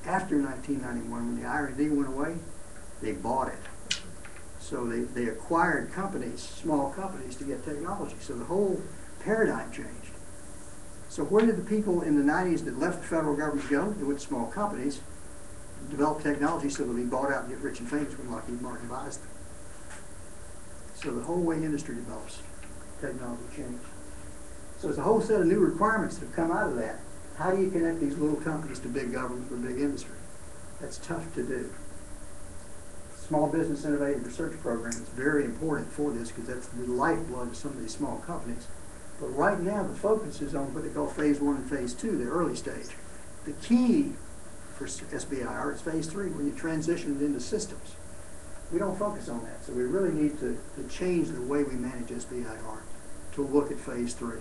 After 1991, when the IR&D went away, they bought it. So they acquired companies, small companies, to get technology. So the whole paradigm changed. So where did the people in the 90s that left the federal government go? They went to small companies, develop technology so they'll be bought out and get rich and famous when Lockheed Martin buys them. So the whole way industry develops, technology changes. So there's a whole set of new requirements that have come out of that. How do you connect these little companies to big government or big industry? That's tough to do. Small Business Innovative Research Program is very important for this because that's the lifeblood of some of these small companies. But right now the focus is on what they call phase 1 and phase 2, the early stage. The key for SBIR is phase 3, when you transition it into systems. We don't focus on that, so we really need to change the way we manage SBIR to look at phase 3.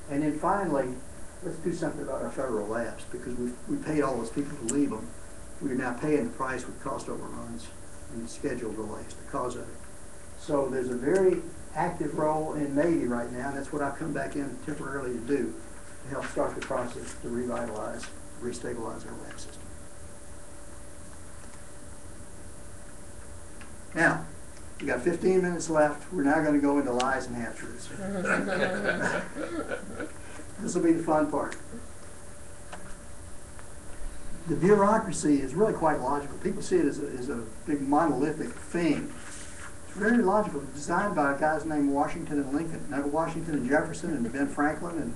And then finally, let's do something about our federal labs, because we paid all those people to leave them. We're now paying the price with cost overruns and schedule delays because of it. So there's a very active role in Navy right now, and that's what I've come back in temporarily to do, to help start the process to revitalize, restabilize our lab system. Now, we got 15 minutes left. We're now going to go into lies and half-truths. This will be the fun part. The bureaucracy is really quite logical. People see it as a big monolithic thing. It's very logical. It's designed by guys named Washington and Lincoln, Neville Washington and Jefferson and Ben Franklin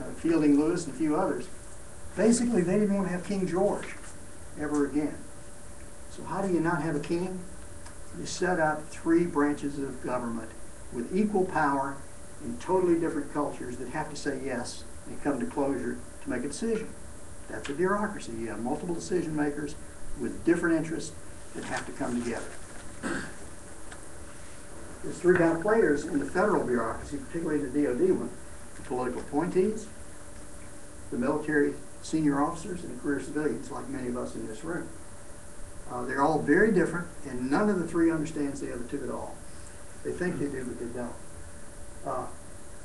and Fielding Lewis and a few others. Basically, they didn't want to have King George ever again. So how do you not have a king? You set up 3 branches of government with equal power in totally different cultures that have to say yes and come to closure to make a decision. That's a bureaucracy. You have multiple decision makers with different interests that have to come together. There's 3 kind of players in the federal bureaucracy, particularly the DOD one: the political appointees, the military senior officers, and the career civilians, like many of us in this room. They're all very different, and none of the 3 understands the other 2 at all. They think they do, but they don't.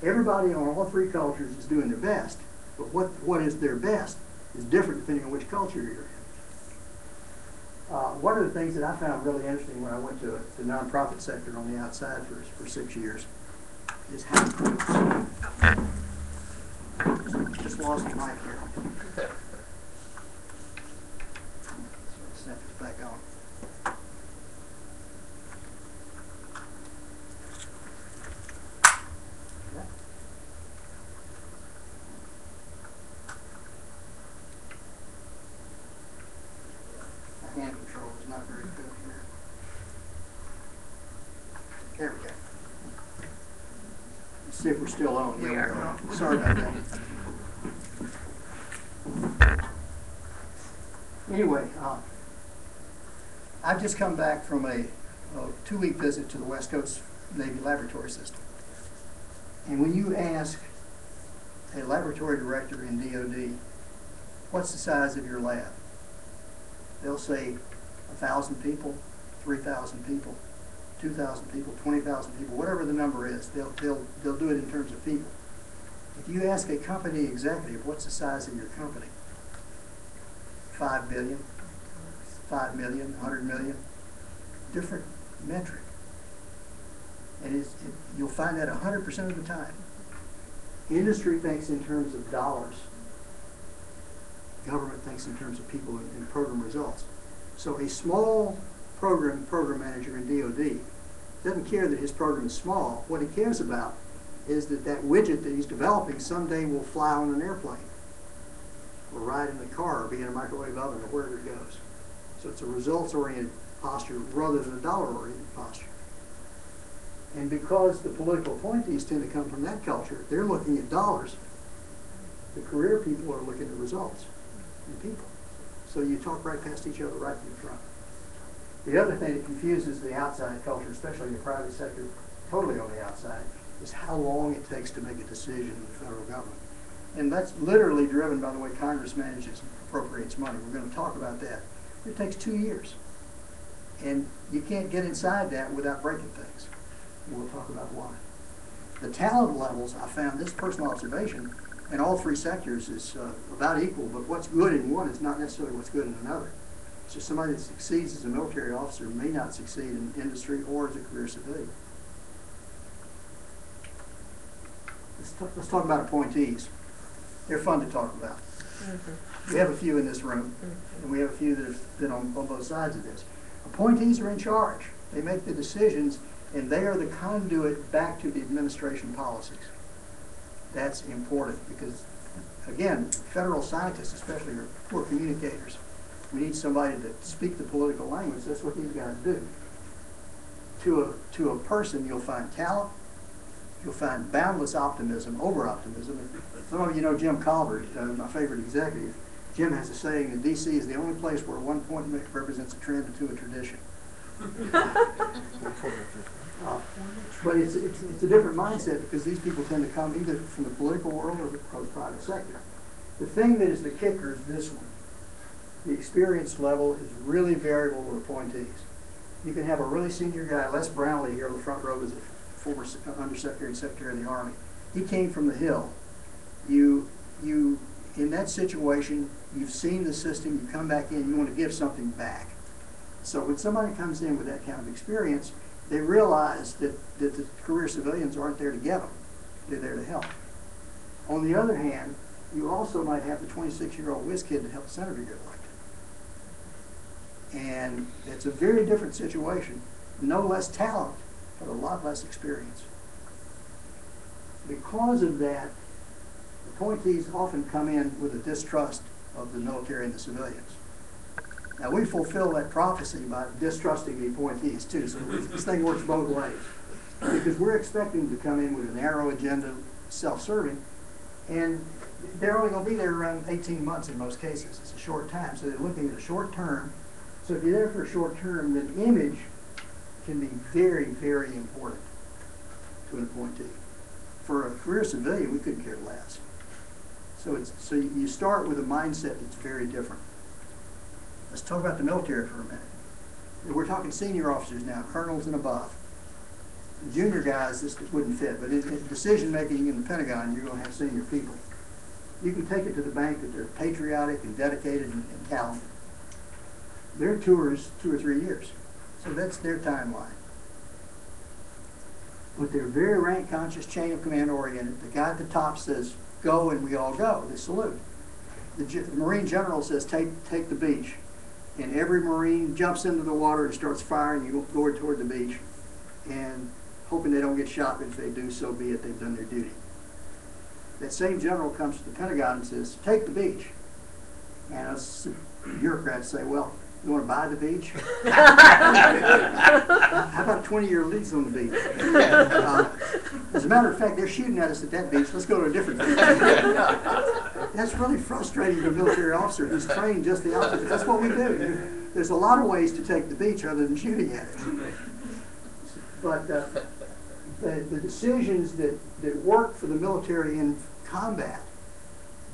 Everybody on all 3 cultures is doing their best, but what is their best is different depending on which culture you're in. One of the things that I found really interesting when I went to the nonprofit sector on the outside for 6 years is how just lost the mic here. Snap this back on. Hand control is not very good here. There we go. Let's see if we're still on. We are. Sorry about that. Anyway, I've just come back from a 2-week visit to the West Coast Navy laboratory system. And when you ask a laboratory director in DOD, what's the size of your lab? They'll say 1,000 people, 3,000 people, 2,000 people, 20,000 people, whatever the number is. They'll do it in terms of people. If you ask a company executive, what's the size of your company? 5 billion, 5 million, 100 million, different metric. And you'll find that 100% of the time. Industry thinks in terms of dollars. Government thinks in terms of people and program results. So a small program manager in DOD doesn't care that his program is small. What he cares about is that widget that he's developing someday will fly on an airplane or ride in a car or be in a microwave oven or wherever it goes. So it's a results-oriented posture rather than a dollar-oriented posture. And because the political appointees tend to come from that culture, they're looking at dollars. The career people are looking at results and people. So you talk right past each other right in front. The other thing that confuses the outside culture, especially the private sector, totally on the outside, is how long it takes to make a decision in the federal government. And that's literally driven by the way Congress manages and appropriates money. We're going to talk about that. It takes 2 years. And you can't get inside that without breaking things. And we'll talk about why. The talent levels, I found this personal observation, in all 3 sectors is about equal, but what's good in one is not necessarily what's good in another. It's just somebody that succeeds as a military officer may not succeed in industry or as a career civilian. Let's talk about appointees. They're fun to talk about. We have a few in this room, and we have a few that have been on both sides of this. Appointees are in charge. They make the decisions, and they are the conduit back to the administration policies. That's important because, again, federal scientists especially are poor communicators. We need somebody to speak the political language. That's what these guys do. To a person, you'll find talent, you'll find boundless optimism, over-optimism. Some of you know Jim Colbert, my favorite executive. Jim has a saying that D.C. is the only place where 1 point represents a trend and 2 a tradition. But it's a different mindset because these people tend to come either from the political world or the private sector. The thing that is the kicker is this one. The experience level is really variable with appointees. You can have a really senior guy, Les Brownlee here on the front row is a former Undersecretary and Secretary of the Army. He came from the Hill. In that situation, you've seen the system, you come back in, you want to give something back. So when somebody comes in with that kind of experience, they realize that the career civilians aren't there to get them. They're there to help. On the other hand, you also might have the 26-year-old whiz kid that helped the senator get elected. And it's a very different situation. No less talent, but a lot less experience. Because of that, appointees often come in with a distrust of the military and the civilians. Now, we fulfill that prophecy by distrusting the appointees, too, so this thing works both ways. Because we're expecting them to come in with a narrow agenda, self-serving, and they're only going to be there around 18 months in most cases. It's a short time, so they're looking at a short term. So if you're there for a short term, then image can be very, very important to an appointee. For a career civilian, we couldn't care less. So you start with a mindset that's very different. Let's talk about the military for a minute. We're talking senior officers now, colonels and above. Junior guys, this wouldn't fit, but in decision making in the Pentagon, you're going to have senior people. You can take it to the bank that they're patriotic and dedicated and talented. Their tour is 2 or 3 years, so that's their timeline. But they're very rank conscious, chain of command oriented. The guy at the top says, go, and we all go. They salute. The Marine general says, take the beach. And every Marine jumps into the water and starts firing. You go toward the beach and hoping they don't get shot, but if they do, so be it. They've done their duty. That same general comes to the Pentagon and says, take the beach. And us bureaucrats say, well, you want to buy the beach? How about 20-year lease on the beach? As a matter of fact, they're shooting at us at that beach. Let's go to a different beach. That's really frustrating to a military officer who's trained just the opposite. That's what we do. There's a lot of ways to take the beach other than shooting at it. But the decisions that work for the military in combat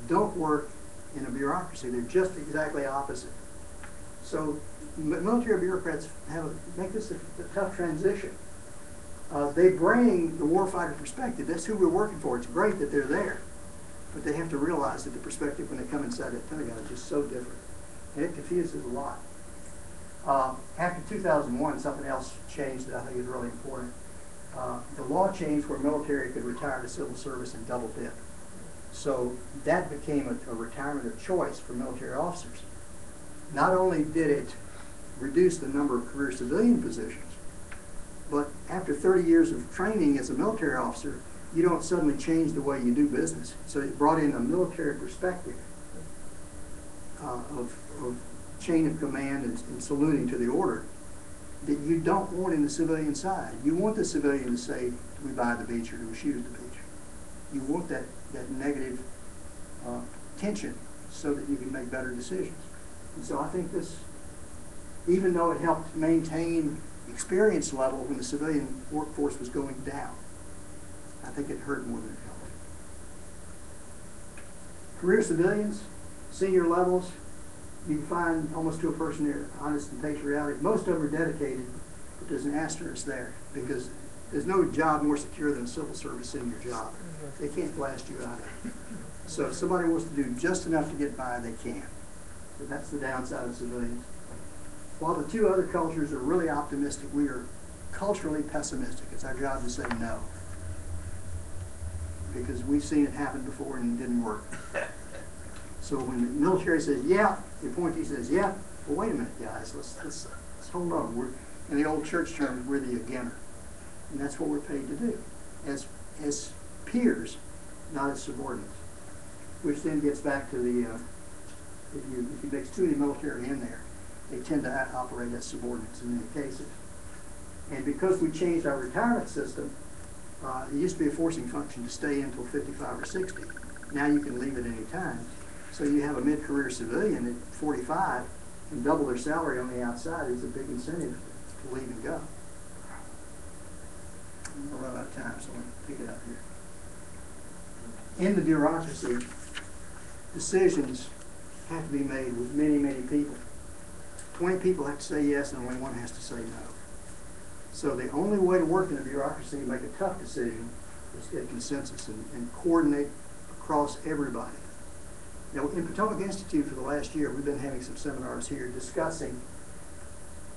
don't work in a bureaucracy. They're just exactly opposite. So military bureaucrats make this a tough transition. They bring the warfighter perspective. That's who we're working for. It's great that they're there. But they have to realize that the perspective when they come inside that Pentagon is just so different. And it confuses a lot. After 2001, something else changed that I think is really important. The law changed where military could retire to civil service and double dip. So that became a retirement of choice for military officers. Not only did it reduce the number of career civilian positions, but after 30 years of training as a military officer, you don't suddenly change the way you do business. So it brought in a military perspective of chain of command and saluting to the order that you don't want in the civilian side. You want the civilian to say, do we buy the beach or do we shoot at the beach? You want that negative tension so that you can make better decisions. And so I think this, even though it helped maintain experience level when the civilian workforce was going down, I think it hurt more than it helped. Career civilians, senior levels, you can find almost to a person they're honest and patriotic. Most of them are dedicated, but there's an asterisk there because there's no job more secure than a civil service senior job. They can't blast you out of it. So if somebody wants to do just enough to get by, they can. But that's the downside of civilians. While the two other cultures are really optimistic, we are culturally pessimistic. It's our job to say no. Because we've seen it happen before and it didn't work. So when the military says, yeah, the appointee says, yeah, well, wait a minute, guys, let's hold on. We're, in the old church term, we're the againer. And that's what we're paid to do. As peers, not as subordinates. Which then gets back to the, if you mix too many military in there, they tend to operate as subordinates in many cases. And because we changed our retirement system, it used to be a forcing function to stay until 55 or 60. Now you can leave at any time. So you have a mid-career civilian at 45 and double their salary on the outside is a big incentive to leave and go. I'm going to run out of time, so I'm going to pick it up here. In the bureaucracy, decisions have to be made with many, many people. 20 people have to say yes and only one has to say no. So the only way to work in a bureaucracy and make a tough decision is to get consensus and coordinate across everybody. Now, in Potomac Institute for the last year, we've been having some seminars here discussing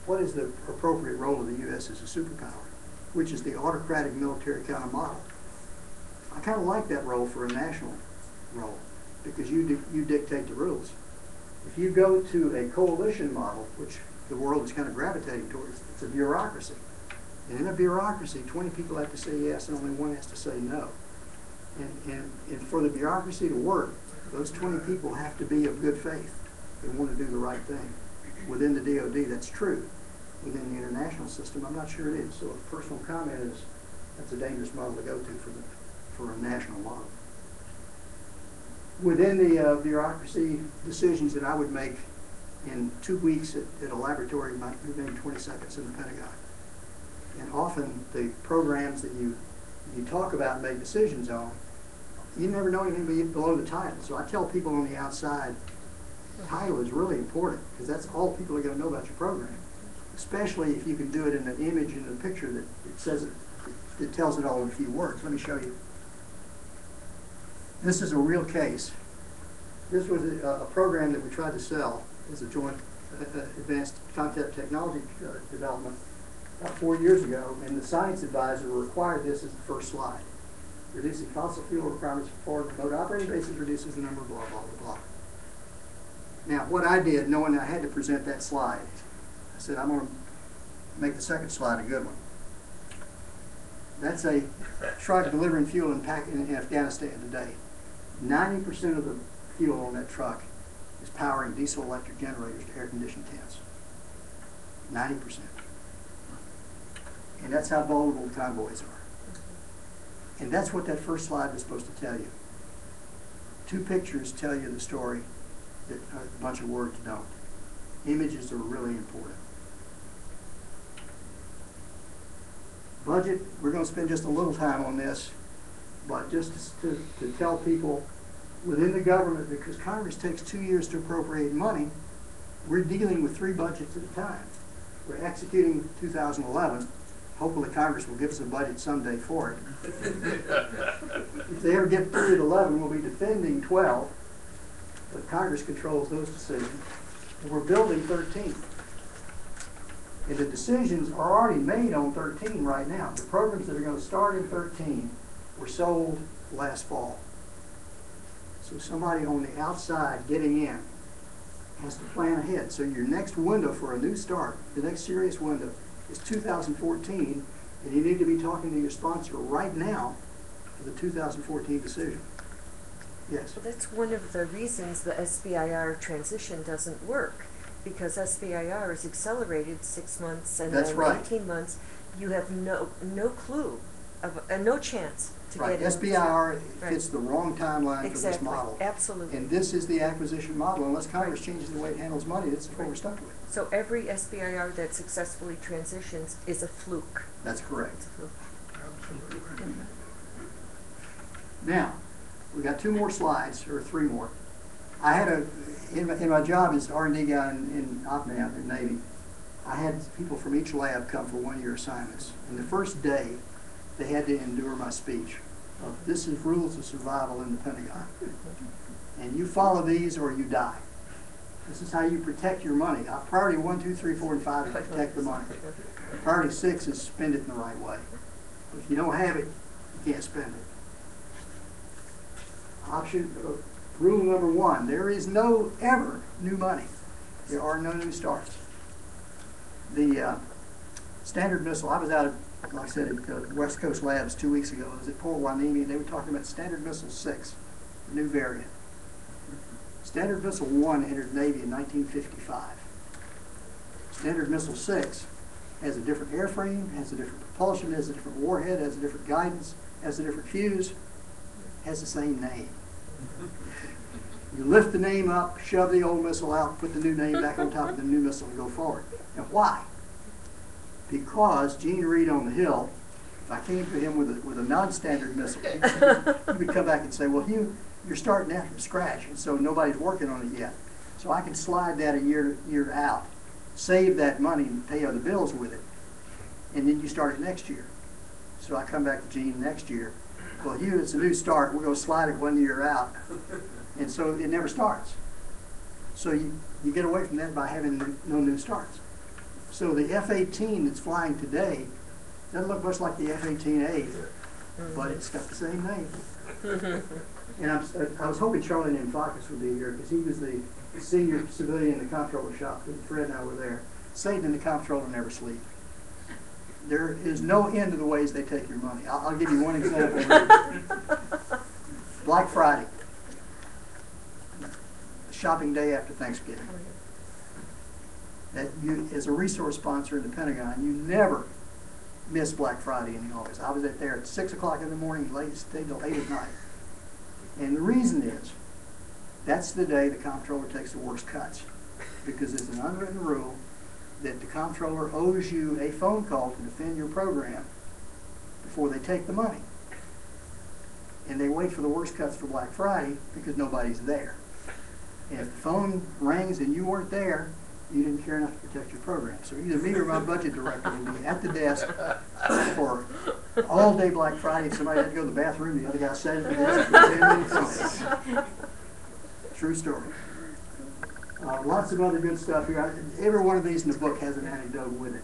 what is the appropriate role of the U.S. as a superpower, which is the autocratic military kind of model. I kind of like that role for a national role because you dictate the rules. If you go to a coalition model, which the world is kind of gravitating towards, it's a bureaucracy. And in a bureaucracy, 20 people have to say yes and only one has to say no. And for the bureaucracy to work, those 20 people have to be of good faith. They want to do the right thing. Within the DOD, that's true. Within the international system, I'm not sure it is. So a personal comment is that's a dangerous model to go to for a national model. Within the bureaucracy, decisions that I would make in 2 weeks at a laboratory might be made in 20 seconds in the Pentagon. And often the programs that you talk about and make decisions on, you never know anything below the title. So I tell people on the outside, the title is really important because that's all people are going to know about your program. Especially if you can do it in an image and a picture that it says it tells it all in a few words. Let me show you. This is a real case. This was a program that we tried to sell as a joint advanced concept technology development about 4 years ago, and the science advisor required this as the first slide. Reducing fossil fuel requirements for forward remote operating bases reduces the number of blah, blah, blah, blah. Now, what I did, knowing I had to present that slide, I said, I'm going to make the second slide a good one. That's a truck delivering fuel in Afghanistan today. 90% of the fuel on that truck is powering diesel electric generators to air-conditioned tents. 90%. And that's how vulnerable the convoys are. And that's what that first slide was supposed to tell you. 2 pictures tell you the story that a bunch of words don't. Images are really important. Budget, we're going to spend just a little time on this, but just to tell people within the government, because Congress takes 2 years to appropriate money, we're dealing with 3 budgets at a time. We're executing 2011. Hopefully Congress will give us a budget someday for it. If they ever get through at 11, we'll be defending 12, but Congress controls those decisions. And we're building 13. And the decisions are already made on 13 right now. The programs that are going to start in 13 were sold last fall. So somebody on the outside getting in has to plan ahead. So your next window for a new start, the next serious window, is 2014, and you need to be talking to your sponsor right now for the 2014 decision. Yes? Well, that's one of the reasons the SBIR transition doesn't work, because SBIR is accelerated 6 months and that's then right. 18 months. You have no clue, no chance to Right. get SBIR right. fits the wrong timeline for this model. Absolutely. And this is the acquisition model. Unless Congress changes the way it handles money, this is what we're stuck with. So every SBIR that successfully transitions is a fluke. That's correct. It's a fluke. Absolutely. Now, we've got 2 more slides, or 3 more. I had in my job as R&D guy in OPNAV in Navy, I had people from each lab come for 1-year assignments. And the first day, they had to endure my speech. This is rules of survival in the Pentagon. And you follow these or you die. This is how you protect your money. Priority 1, 2, 3, 4, and 5 is protect the money. Priority 6 is spend it in the right way. If you don't have it, you can't spend it. Rule number 1, there is no ever new money. There are no new starts. The Standard Missile, I was out at, like I said, at West Coast Labs 2 weeks ago. I was at Port Hueneme, and they were talking about Standard Missile 6, the new variant. Standard Missile 1 entered the Navy in 1955. Standard Missile 6 has a different airframe, has a different propulsion, has a different warhead, has a different guidance, has a different fuse, has the same name. You lift the name up, shove the old missile out, put the new name back on top of the new missile and go forward. And why? Because Gene Reed on the Hill, if I came to him with a non-standard missile, he would come back and say, well, Hugh, you're starting out from scratch, and so nobody's working on it yet. So I can slide that a year out, save that money and pay other bills with it, and then you start it next year. So I come back to Gene next year. Well, Hugh, it's a new start. We're going to slide it 1 year out. And so it never starts. So you get away from that by having no new starts. So the F-18 that's flying today doesn't look much like the F-18A, but it's got the same name. And I was hoping Charlie Nanfakis would be here because he was the senior civilian in the comptroller shop. And Fred and I were there. Satan and the comptroller never sleep. There is no end to the ways they take your money. I'll give you one example. Black Friday, shopping day after Thanksgiving. That you, as a resource sponsor in the Pentagon, you never miss Black Friday in the office. I was there at 6 o'clock in the morning, stayed till 8 at night. And the reason is, that's the day the comptroller takes the worst cuts. Because it's an unwritten rule that the comptroller owes you a phone call to defend your program before they take the money. And they wait for the worst cuts for Black Friday because nobody's there. And if the phone rings and you weren't there, you didn't care enough to protect your program. So either me or my budget director would be at the desk for all day Black Friday. If somebody had to go to the bathroom, the other guy sat at the desk for 10 minutes. True story. Lots of other good stuff here. Every one of these in the book has an anecdote with it.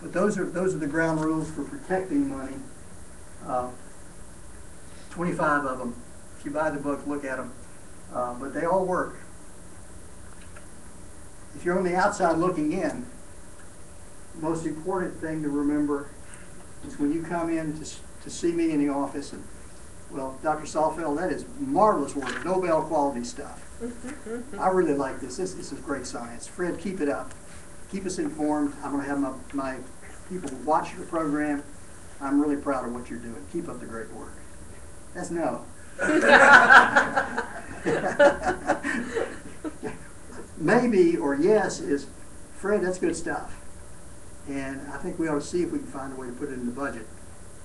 But those are the ground rules for protecting money. 25 of them. If you buy the book, look at them. But they all work. If you're on the outside looking in, the most important thing to remember is when you come in to see me in the office, and, well, Dr. Salfeld, that is marvelous work, Nobel quality stuff. I really like this. This is great science. Fred, keep it up. Keep us informed. I'm going to have my people watch your program. I'm really proud of what you're doing. Keep up the great work. That's no. Maybe or yes is, Fred, that's good stuff. And I think we ought to see if we can find a way to put it in the budget.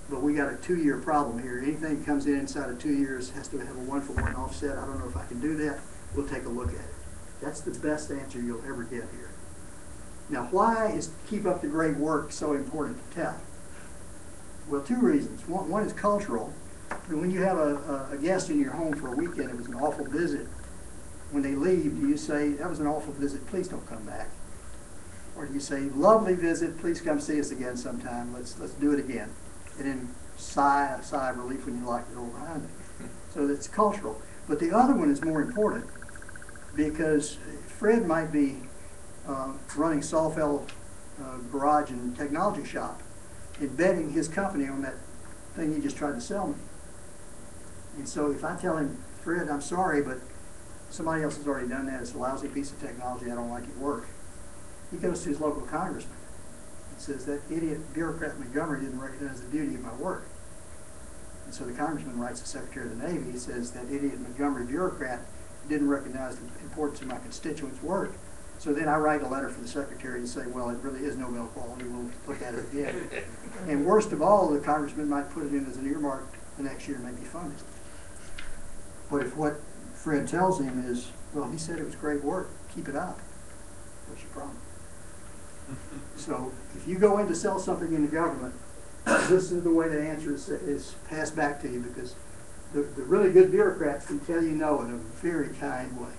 But we got a 2-year problem here. Anything that comes in inside of 2 years has to have a 1-for-1 offset. I don't know if I can do that. We'll take a look at it. That's the best answer you'll ever get here. Now, why is keep up the great work so important to tell? Well, 2 reasons. One is cultural. When you have a guest in your home for a weekend, it was an awful visit. When they leave, do you say, that was an awful visit, please don't come back? Or do you say, lovely visit, please come see us again sometime, let's do it again? And then sigh of relief when you lock the door behind them. So that's cultural. But the other one is more important because Fred might be running Salfeld Garage and Technology Shop and betting his company on that thing he just tried to sell me. And so if I tell him, Fred, I'm sorry, but somebody else has already done that. It's a lousy piece of technology. I don't like it work. He goes to his local congressman and says that idiot bureaucrat Montgomery didn't recognize the beauty of my work. And so the congressman writes to the Secretary of the Navy. He says that idiot Montgomery bureaucrat didn't recognize the importance of my constituents' work. So then I write a letter for the Secretary and say, well, it really is Nobel quality. We'll look at it again. And worst of all, the congressman might put it in as an earmark the next year and maybe fund it. But if what Fred tells him is, well, he said it was great work, keep it up, what's your problem? So if you go in to sell something in the government, this is the way the answer is passed back to you, because the really good bureaucrats can tell you no in a very kind way.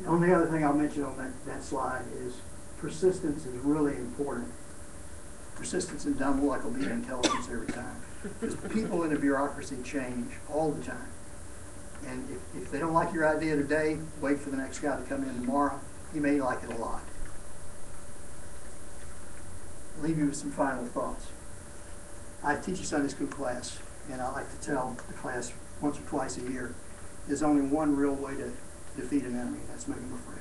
The only other thing I'll mention on that slide is persistence is really important. Persistence in dumb luck will beat intelligence every time. Because people in the bureaucracy change all the time. And if they don't like your idea today, wait for the next guy to come in tomorrow. He may like it a lot. I'll leave you with some final thoughts. I teach a Sunday school class, and I like to tell the class once or twice a year, there's only one real way to defeat an enemy, and that's make him a friend.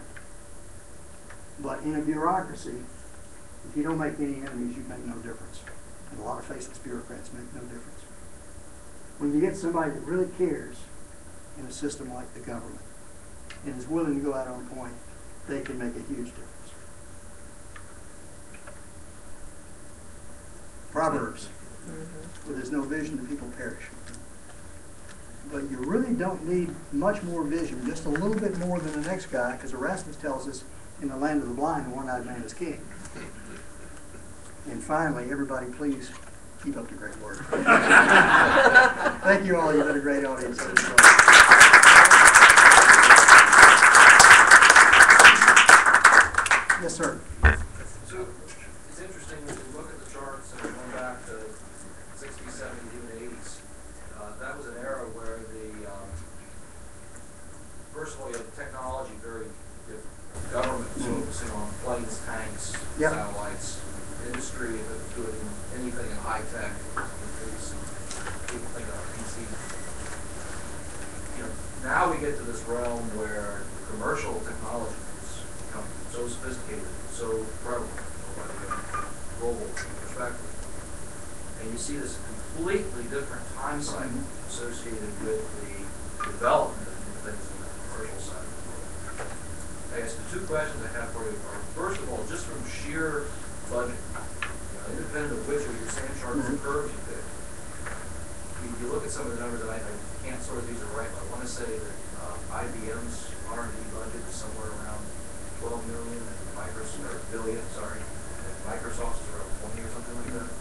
But in a bureaucracy, if you don't make any enemies, you make no difference. And a lot of faceless bureaucrats make no difference. When you get somebody that really cares in a system like the government and is willing to go out on point, they can make a huge difference. Proverbs, where there's no vision, the people perish. But you really don't need much more vision, just a little bit more than the next guy, because Erasmus tells us in the land of the blind, the one-eyed man is king. And finally, everybody please keep up the great work. Thank you all. You've been a great audience. Yes, sir. So it's interesting when you look at the charts and going back to 60s, 70s, even 80s. That was an era where first of all, you had technology very different. Government was focusing on planes, tanks, satellites. Industry that was doing anything in high tech. People think of PC. Now we get to this realm where commercial technology has become so sophisticated, so prevalent from a global perspective. And you see this completely different time cycle associated with the development of new things in the commercial side of the world. I guess the two questions I have for you are, first of all, just from sheer budget, independent of which of your sand charts and curves you pick, you look at some of the numbers, and I can't sort of these are right, but I want to say that IBM's R&D budget is somewhere around $12 million, and billion, and Microsoft's around 20 or something like that,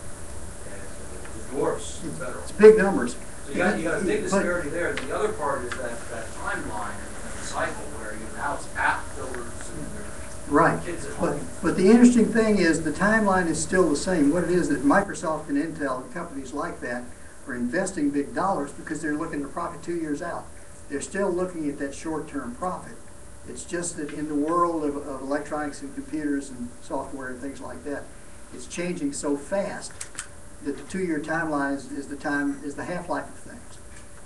and it dwarfs the federal. It's big numbers. So you got a big disparity there. And the other part is that timeline and the cycle where now it's app builders and right. But the interesting thing is the timeline is still the same. What it is that Microsoft and Intel and companies like that are investing big dollars because they're looking to profit 2 years out. They're still looking at that short-term profit. It's just that in the world of electronics and computers and software and things like that, it's changing so fast that the 2-year timeline is the half-life of things.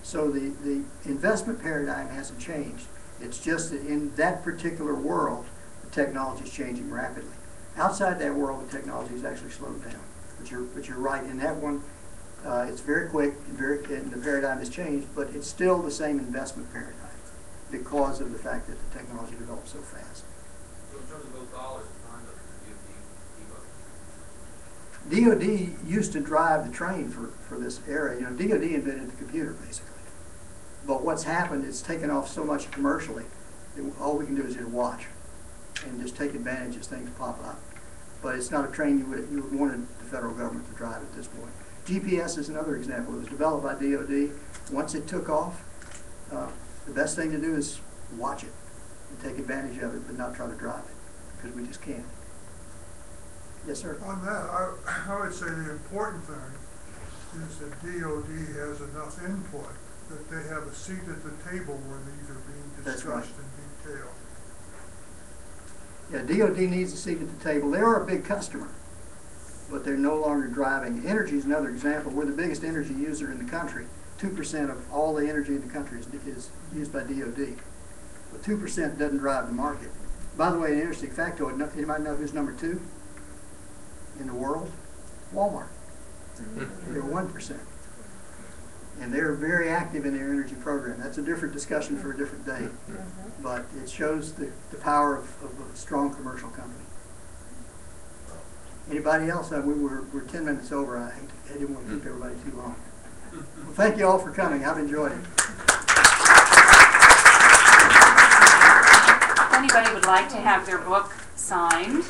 So the investment paradigm hasn't changed. It's just that in that particular world, technology is changing rapidly. Outside that world, the technology is actually slowed down. But you're right. In that one, it's very quick and the paradigm has changed, but it's still the same investment paradigm because of the fact that the technology develops so fast. So in terms of those dollars, time does the DOD used to drive the train for this era. DOD invented the computer basically. But what's happened is taken off so much commercially that all we can do is just watch and just take advantage as things pop up. But it's not a train you would want the federal government to drive at this point. GPS is another example. It was developed by DOD. Once it took off, the best thing to do is watch it and take advantage of it, but not try to drive it, because we just can't. Yes, sir? On that, I would say the important thing is that DOD has enough input that they have a seat at the table where these are being discussed in detail. Yeah, DOD needs a seat at the table. They are a big customer, but they're no longer driving. Energy is another example. We're the biggest energy user in the country. 2% of all the energy in the country is used by DOD. But 2% doesn't drive the market. By the way, an interesting factoid, anybody know who's number 2 in the world? Walmart. They're 1%. And they're very active in their energy program. That's a different discussion for a different day. But it shows the power of a strong commercial company. Anybody else? We're 10 minutes over. I didn't want to keep everybody too long. Well, thank you all for coming. I've enjoyed it. If anybody would like to have their book signed,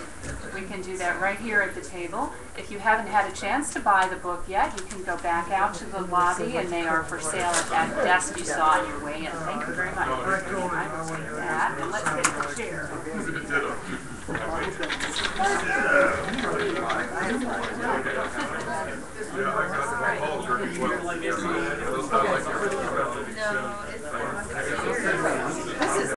we can do that right here at the table. If you haven't had a chance to buy the book yet, you can go back out to the lobby, and they are for sale at that desk you saw on your way in. Thank you very much.